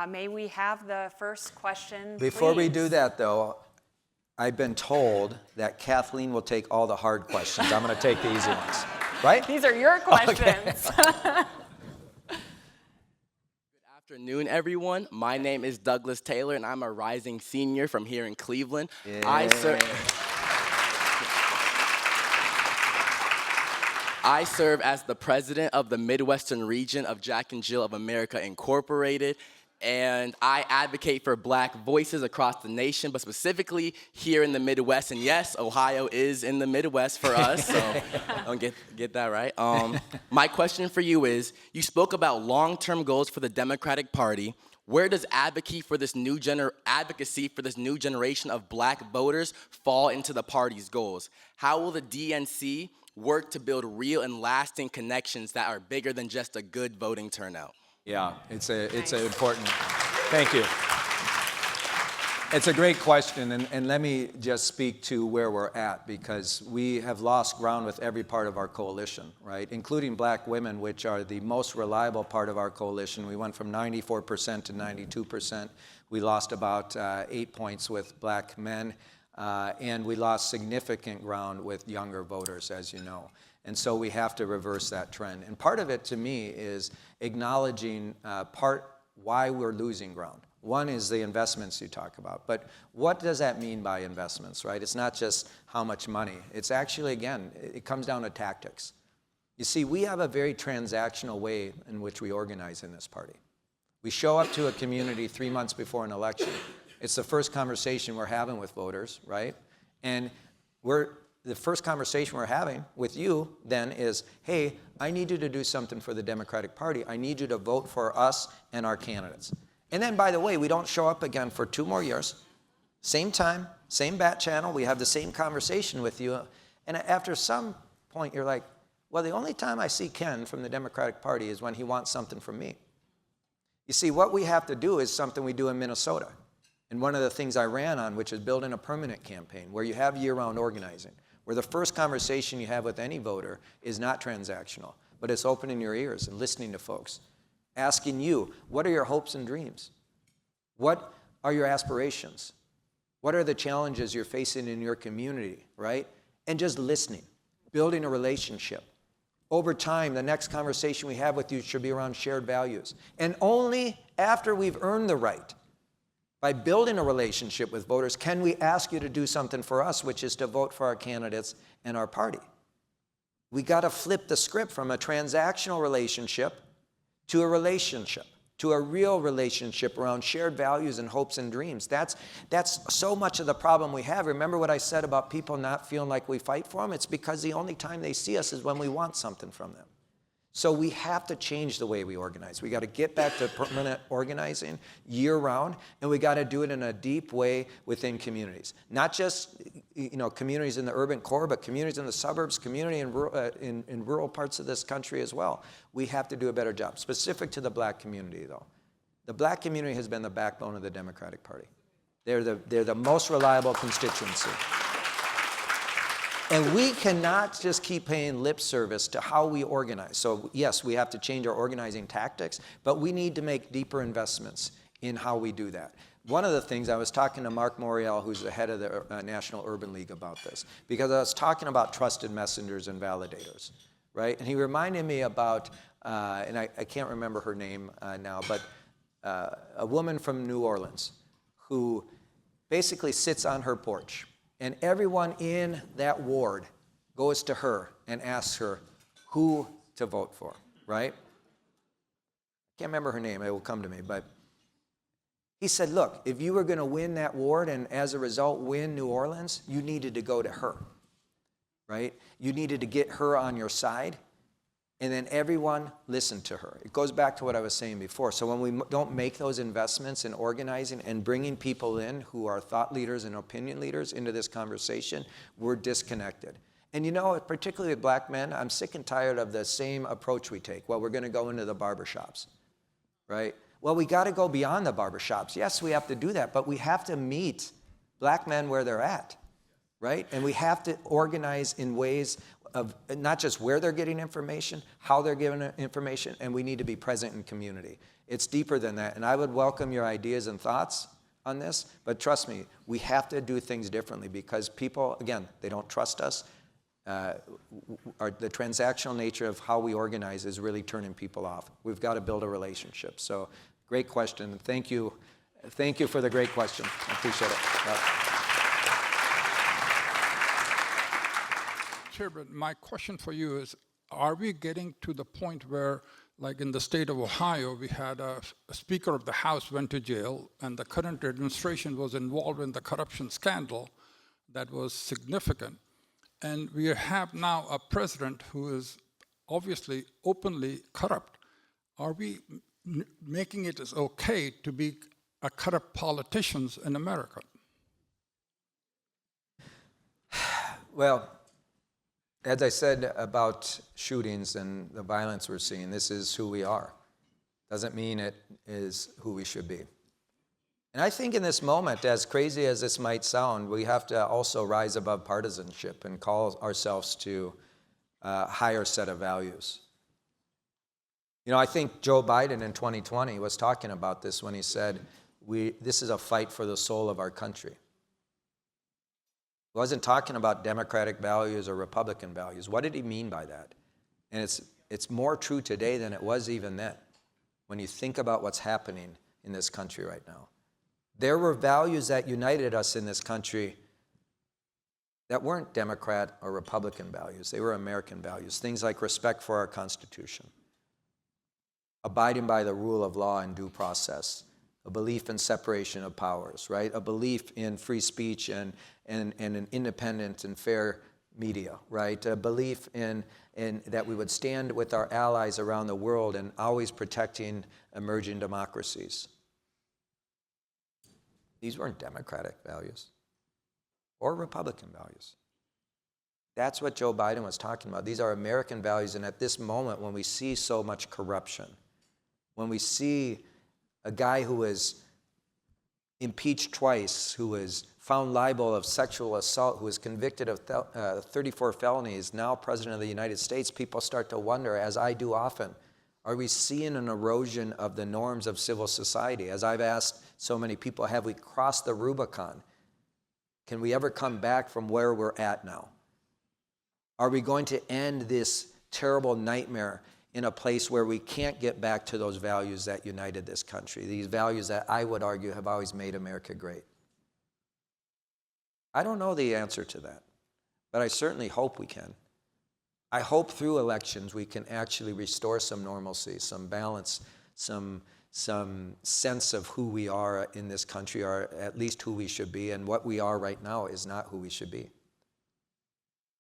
May we have the first question, Before we please? do that, though, I've been told that Kathleen will take all the hard questions. I'm going to take the easy ones, right? These are your questions. Good afternoon, everyone. My name is Douglas Taylor, and I'm a rising senior from here in Cleveland. Yeah. I serve as the president of the Midwestern region of Jack and Jill of America Incorporated, and I advocate for Black voices across the nation, but specifically here in the Midwest. And yes, Ohio is in the Midwest for us, so don't get that right. My question for you is, you spoke about long-term goals for the Democratic Party. Where does advocacy for this new generation of Black voters fall into the party's goals? How will the DNC work to build real and lasting connections that are bigger than just a good voting turnout? Yeah, it's an important, thank you. It's a great question, and let me just speak to where we're at, because we have lost ground with every part of our coalition, right? Including Black women, which are the most reliable part of our coalition. We went from 94% to 92%. We lost about 8 points with Black men, and we lost significant ground with younger voters, as you know. And so we have to reverse that trend. And part of it, to me, is acknowledging why we're losing ground. One is the investments you talk about. But what does that mean by investments, right? It's not just how much money. It's actually, again, it comes down to tactics. You see, we have a very transactional way in which we organize in this party. We show up to a community 3 months before an election. It's the first conversation we're having with voters, right? And the first conversation we're having with you then is, hey, I need you to do something for the Democratic Party. I need you to vote for us and our candidates. And then, by the way, we don't show up again for 2 more years. Same time, same bat channel. We have the same conversation with you. And after some point, you're like, well, the only time I see Ken from the Democratic Party is when he wants something from me. You see, what we have to do is something we do in Minnesota. And one of the things I ran on, which is building a permanent campaign where you have year-round organizing, where the first conversation you have with any voter is not transactional, but it's opening your ears and listening to folks, asking you, what are your hopes and dreams? What are your aspirations? What are the challenges you're facing in your community, right? And just listening, building a relationship. Over time, the next conversation we have with you should be around shared values. And only after we've earned the right, by building a relationship with voters, can we ask you to do something for us, which is to vote for our candidates and our party. We got to flip the script from a transactional relationship to a relationship, to a real relationship around shared values and hopes and dreams. That's so much of the problem we have. Remember what I said about people not feeling like we fight for them? It's because the only time they see us is when we want something from them. So we have to change the way we organize. We got to get back to permanent organizing year-round, and we got to do it in a deep way within communities. Not just communities in the urban core, but communities in the suburbs, community in rural parts of this country as well. We have to do a better job. Specific to the Black community, though. The Black community has been the backbone of the Democratic Party. They're the most reliable constituency. And we cannot just keep paying lip service to how we organize. So yes, we have to change our organizing tactics, but we need to make deeper investments in how we do that. One of the things, I was talking to Mark Morial, who's the head of the National Urban League, about this, because I was talking about trusted messengers and validators, right? And he reminded me about, and I can't remember her name now, but a woman from New Orleans who basically sits on her porch. And everyone in that ward goes to her and asks her who to vote for, right? I can't remember her name, it will come to me, but he said, look, if you were going to win that ward and as a result win New Orleans, you needed to go to her, right? You needed to get her on your side. And then everyone listened to her. It goes back to what I was saying before. So when we don't make those investments in organizing and bringing people in who are thought leaders and opinion leaders into this conversation, we're disconnected. And you know, particularly with black men, I'm sick and tired of the same approach we take. Well, we're going to go into the barbershops, right? Well, we got to go beyond the barbershops. Yes, we have to do that, but we have to meet black men where they're at, right? And we have to organize in ways of not just where they're getting information, how they're giving information, and we need to be present in community. It's deeper than that, and I would welcome your ideas and thoughts on this, but trust me, we have to do things differently because people, again, they don't trust us. The transactional nature of how we organize is really turning people off. We've got to build a relationship. So, great question. Thank you. Thank you for the great question. I appreciate it. Chairman, my question for you is, are we getting to the point where, like in the state of Ohio, we had a Speaker of the House went to jail, and the current administration was involved in the corruption scandal that was significant. And we have now a president who is obviously openly corrupt. Are we making it as okay to be a corrupt politicians in America? Well, as I said about shootings and the violence we're seeing, this is who we are. Doesn't mean it is who we should be. And I think in this moment, as crazy as this might sound, we have to also rise above partisanship and call ourselves to a higher set of values. You know, I think Joe Biden in 2020 was talking about this when he said, this is a fight for the soul of our country. He wasn't talking about democratic values or Republican values. What did he mean by that? And it's more true today than it was even then, when you think about what's happening in this country right now. There were values that united us in this country that weren't Democrat or Republican values. They were American values. Things like respect for our Constitution, abiding by the rule of law and due process, a belief in separation of powers, right? A belief in free speech and an independent and fair media, right? A belief in that we would stand with our allies around the world and always protecting emerging democracies. These weren't Democratic values or Republican values. That's what Joe Biden was talking about. These are American values, and at this moment when we see so much corruption, when we see a guy who was impeached twice, who was found liable of sexual assault, who was convicted of 34 felonies, now President of the United States, people start to wonder, as I do often, are we seeing an erosion of the norms of civil society? As I've asked so many people, have we crossed the Rubicon? Can we ever come back from where we're at now? Are we going to end this terrible nightmare in a place where we can't get back to those values that united this country, these values that I would argue have always made America great? I don't know the answer to that, but I certainly hope we can. I hope through elections we can actually restore some normalcy, some balance, some sense of who we are in this country, or at least who we should be, and what we are right now is not who we should be.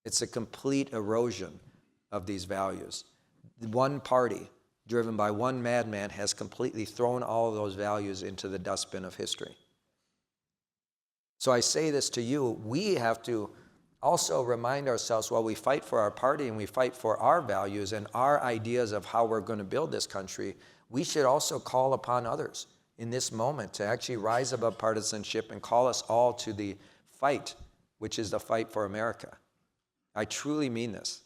It's a complete erosion of these values. One party, driven by one madman, has completely thrown all of those values into the dustbin of history. So I say this to you, we have to also remind ourselves while we fight for our party and we fight for our values and our ideas of how we're going to build this country, we should also call upon others in this moment to actually rise above partisanship and call us all to the fight, which is the fight for America. I truly mean this.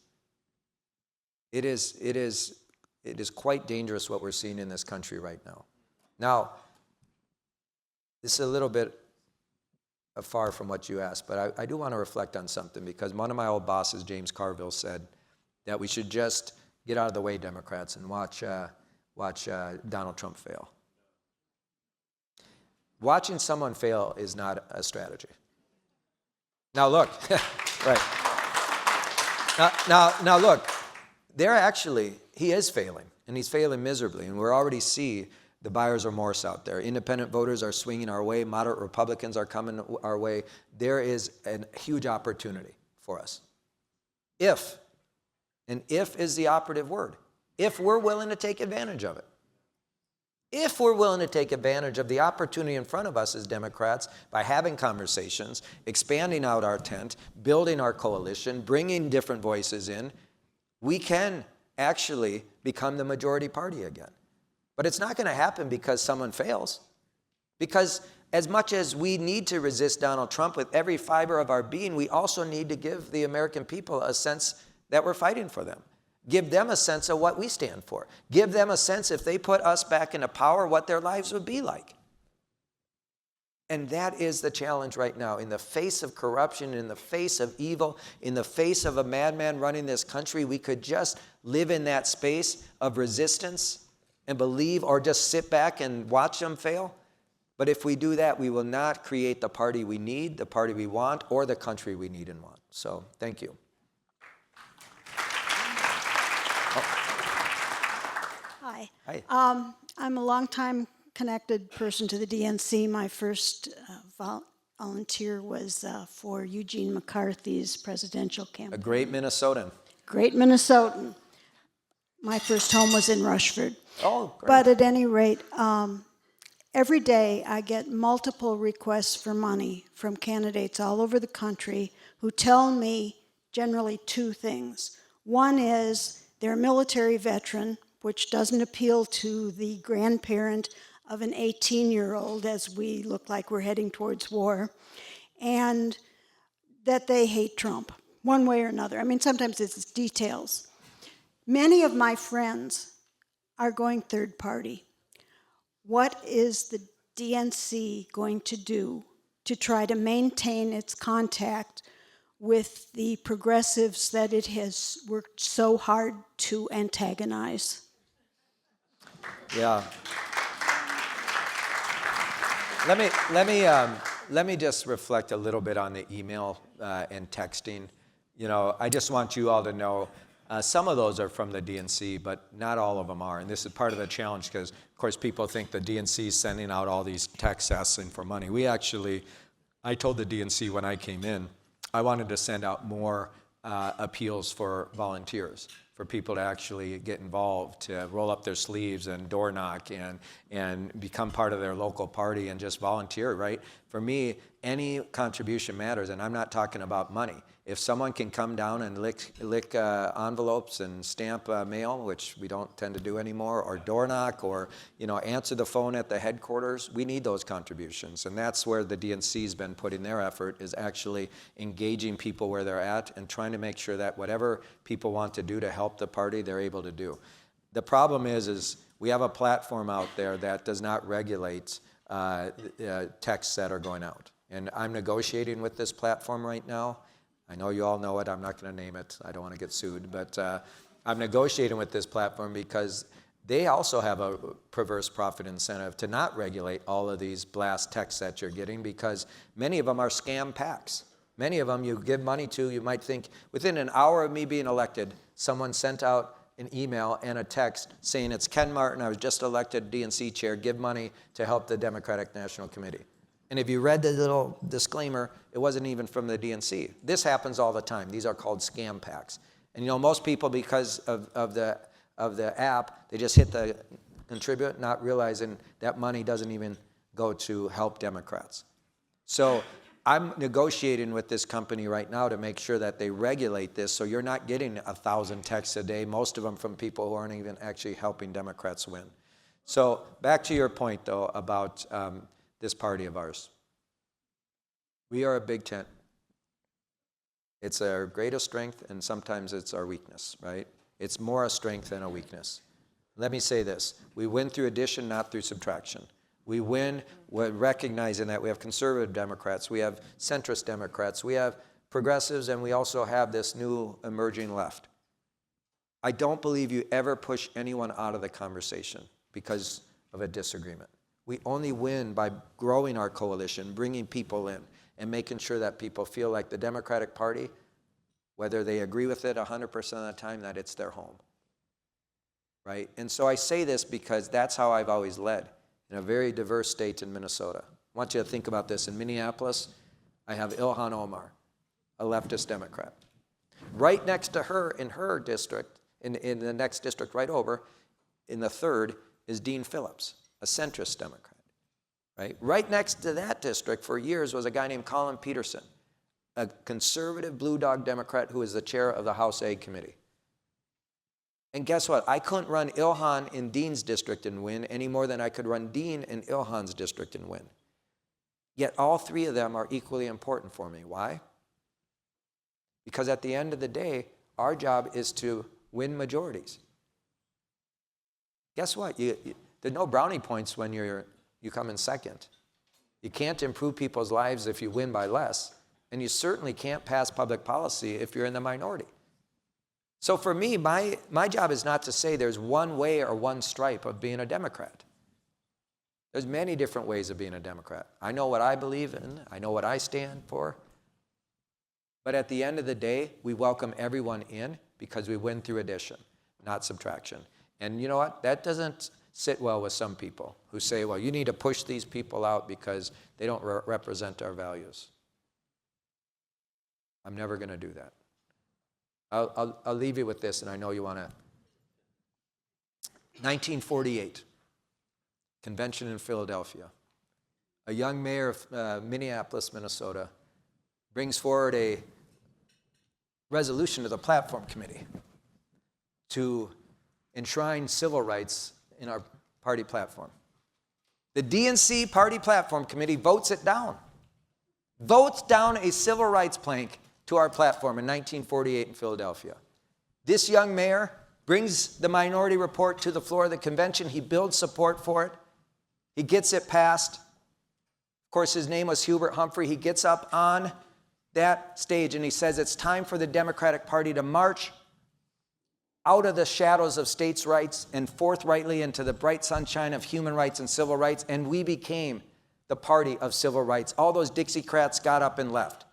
It is quite dangerous what we're seeing in this country right now. Now, this is a little bit far from what you asked, but I do want to reflect on something, because one of my old bosses, James Carville, said that we should just get out of the way, Democrats, and watch Donald Trump fail. Watching someone fail is not a strategy. Now look, right. Now look, he is failing, and he's failing miserably, and we're already see the buyer's remorse out there. Independent voters are swinging our way. Moderate Republicans are coming our way. There is a huge opportunity for us. If, And if is the operative word. If we're willing to take advantage of it. If we're willing to take advantage of the opportunity in front of us as Democrats by having conversations, expanding out our tent, building our coalition, bringing different voices in, we can actually become the majority party again. But it's not going to happen because someone fails. Because as much as we need to resist Donald Trump with every fiber of our being, we also need to give the American people a sense that we're fighting for them. Give them a sense of what we stand for. Give them a sense, if they put us back into power, what their lives would be like. And that is the challenge right now. In the face of corruption, in the face of evil, in the face of a madman running this country, we could just live in that space of resistance and believe, or just sit back and watch them fail. But if we do that, we will not create the party we need, the party we want, or the country we need and want. So thank you. Hi. Hi. I'm a longtime connected person to the DNC. My first volunteer was for Eugene McCarthy's presidential A campaign. great Minnesotan. Great Minnesotan. My first home was in Rushford. Oh, great. But at any rate, every day I get multiple requests for money from candidates all over the country who tell me generally two things. One is they're a military veteran, which doesn't appeal to the grandparent of an 18-year-old as we look like we're heading towards war, and that they hate Trump, one way or another. I mean, sometimes it's details. Many of my friends are going third party. What is the DNC going to do to try to maintain its contact with the progressives that it has worked so hard to antagonize? Yeah. Let me just reflect a little bit on the email and texting. You know, I just want you all to know some of those are from the DNC, but not all of them are. And this is part of the challenge because, of course, people think the DNC is sending out all these texts asking for money. I told the DNC when I came in, I wanted to send out more appeals for volunteers, for people to actually get involved, to roll up their sleeves and door knock and become part of their local party and just volunteer, right? For me, any contribution matters, and I'm not talking about money. If someone can come down and lick envelopes and stamp mail, which we don't tend to do anymore, or door knock, or answer the phone at the headquarters, we need those contributions. And that's where the DNC's been putting their effort, is actually engaging people where they're at and trying to make sure that whatever people want to do to help the party, they're able to do. The problem is we have a platform out there that does not regulate texts that are going out. And I'm negotiating with this platform right now. I know you all know it. I'm not going to name it. I don't want to get sued. But I'm negotiating with this platform because they also have a perverse profit incentive to not regulate all of these blast texts that you're getting, because many of them are scam packs. Many of them you give money to, you might think, within an hour of me being elected, someone sent out an email and a text saying, "It's Ken Martin, I was just elected DNC chair, give money to help the Democratic National Committee." And if you read the little disclaimer, it wasn't even from the DNC. This happens all the time. These are called scam packs. And most people, because of the app, they just hit the contribute, not realizing that money doesn't even go to help Democrats. So I'm negotiating with this company right now to make sure that they regulate this, so you're not getting 1,000 texts a day, most of them from people who aren't even actually helping Democrats win. So back to your point, though, about this party of ours. We are a big tent. It's our greatest strength, and sometimes it's our weakness, right? It's more a strength than a weakness. Let me say this. We win through addition, not through subtraction. We win recognizing that we have conservative Democrats, we have centrist Democrats, we have progressives, and we also have this new emerging left. I don't believe you ever push anyone out of the conversation because of a disagreement. We only win by growing our coalition, bringing people in, and making sure that people feel like the Democratic Party, whether they agree with it 100% of the time, that it's their home, right? And so I say this because that's how I've always led, in a very diverse state in Minnesota. I want you to think about this. In Minneapolis, I have Ilhan Omar, a leftist Democrat. Right next to her in her district, in the next district right over, in the third, is Dean Phillips, a centrist Democrat. Right next to that district for years was a guy named Colin Peterson, a conservative Blue Dog Democrat who is the chair of the House Ag Committee. And guess what? I couldn't run Ilhan in Dean's district and win any more than I could run Dean in Ilhan's district and win. Yet all three of them are equally important for me. Why? Because at the end of the day, our job is to win majorities. Guess what? There's no brownie points when you come in second. You can't improve people's lives if you win by less, and you certainly can't pass public policy if you're in the minority. So for me, my job is not to say there's one way or one stripe of being a Democrat. There's many different ways of being a Democrat. I know what I believe in. I know what I stand for. But at the end of the day, we welcome everyone in because we win through addition, not subtraction. And you know what? That doesn't sit well with some people who say, well, you need to push these people out because they don't represent our values. I'm never going to do that. I'll leave you with this, and I know you want to. 1948, convention in Philadelphia. A young mayor of Minneapolis, Minnesota, brings forward a resolution to the platform committee to enshrine civil rights in our party platform. The DNC party platform committee votes it down. Votes down a civil rights plank to our platform in 1948 in Philadelphia. This young mayor brings the minority report to the floor of the convention. He builds support for it. He gets it passed. Of course, his name was Hubert Humphrey. He gets up on that stage and he says it's time for the Democratic Party to march out of the shadows of states' rights and forthrightly into the bright sunshine of human rights and civil rights, and we became the party of civil rights. All those Dixiecrats got up and left.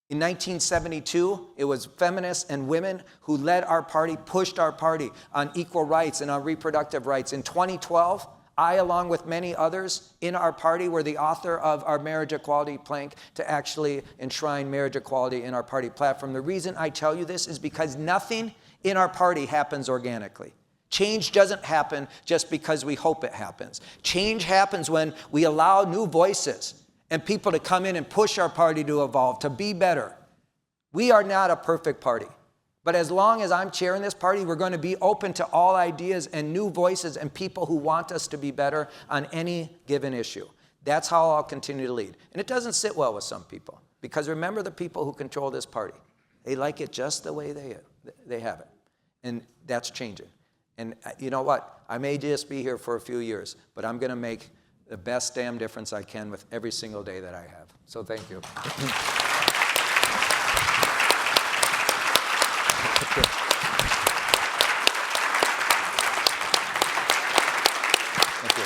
In 1972, it was feminists and women who led our party, pushed our party on equal rights and on reproductive rights. In 2012, I, along with many others in our party, were the author of our marriage equality plank to actually enshrine marriage equality in our party platform. The reason I tell you this is because nothing in our party happens organically. Change doesn't happen just because we hope it happens. Change happens when we allow new voices and people to come in and push our party to evolve, to be better. We are not a perfect party. But as long as I'm chairing this party, we're going to be open to all ideas and new voices and people who want us to be better on any given issue. That's how I'll continue to lead. And it doesn't sit well with some people, because remember the people who control this party. They like it just the way they have it. And that's changing. And you know what? I may just be here for a few years, but I'm going to make the best damn difference I can with every single day that I have. So thank you. Thank you.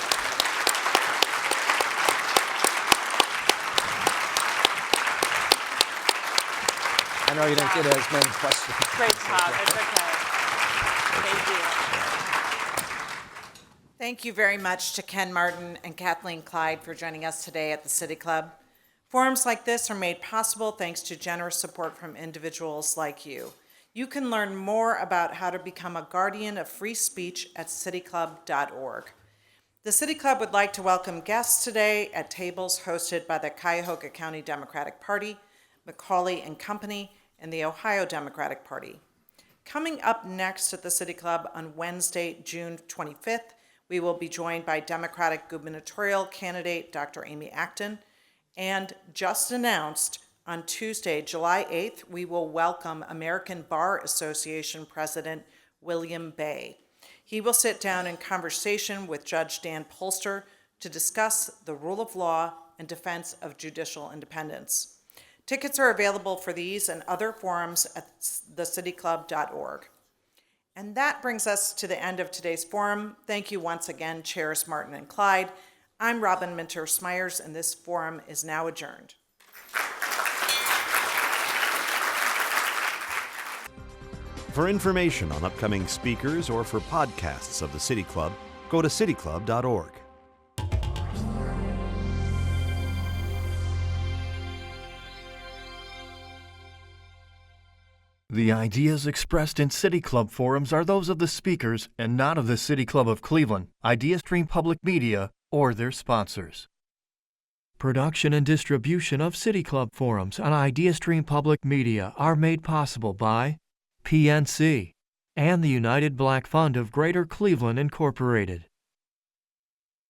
I know you didn't get as many questions. Great talk. It's okay. Thank you. Thank you very much to Ken Martin and Kathleen Clyde for joining us today at the City Club. Forums like this are made possible thanks to generous support from individuals like you. You can learn more about how to become a guardian of free speech at cityclub.org. The City Club would like to welcome guests today at tables hosted by the Cuyahoga County Democratic Party, Macaulay and Company, and the Ohio Democratic Party. Coming up next at the City Club on Wednesday, June 25th, we will be joined by Democratic gubernatorial candidate Dr. Amy Acton, and just announced on Tuesday, July 8th, we will welcome American Bar Association President William Bay. He will sit down in conversation with Judge Dan Polster to discuss the rule of law and defense of judicial independence. Tickets are available for these and other forums at thecityclub.org. And that brings us to the end of today's forum. Thank you once again, Chairs Martin and Clyde. I'm Robin Minter-Smyers, and this forum is now adjourned. For information on upcoming speakers or for podcasts of the City Club, go to cityclub.org. The ideas expressed in City Club forums are those of the speakers and not of the City Club of Cleveland, IdeaStream Public Media, or their sponsors. Production and distribution of City Club forums on IdeaStream Public Media are made possible by PNC and the United Black Fund of Greater Cleveland, Incorporated.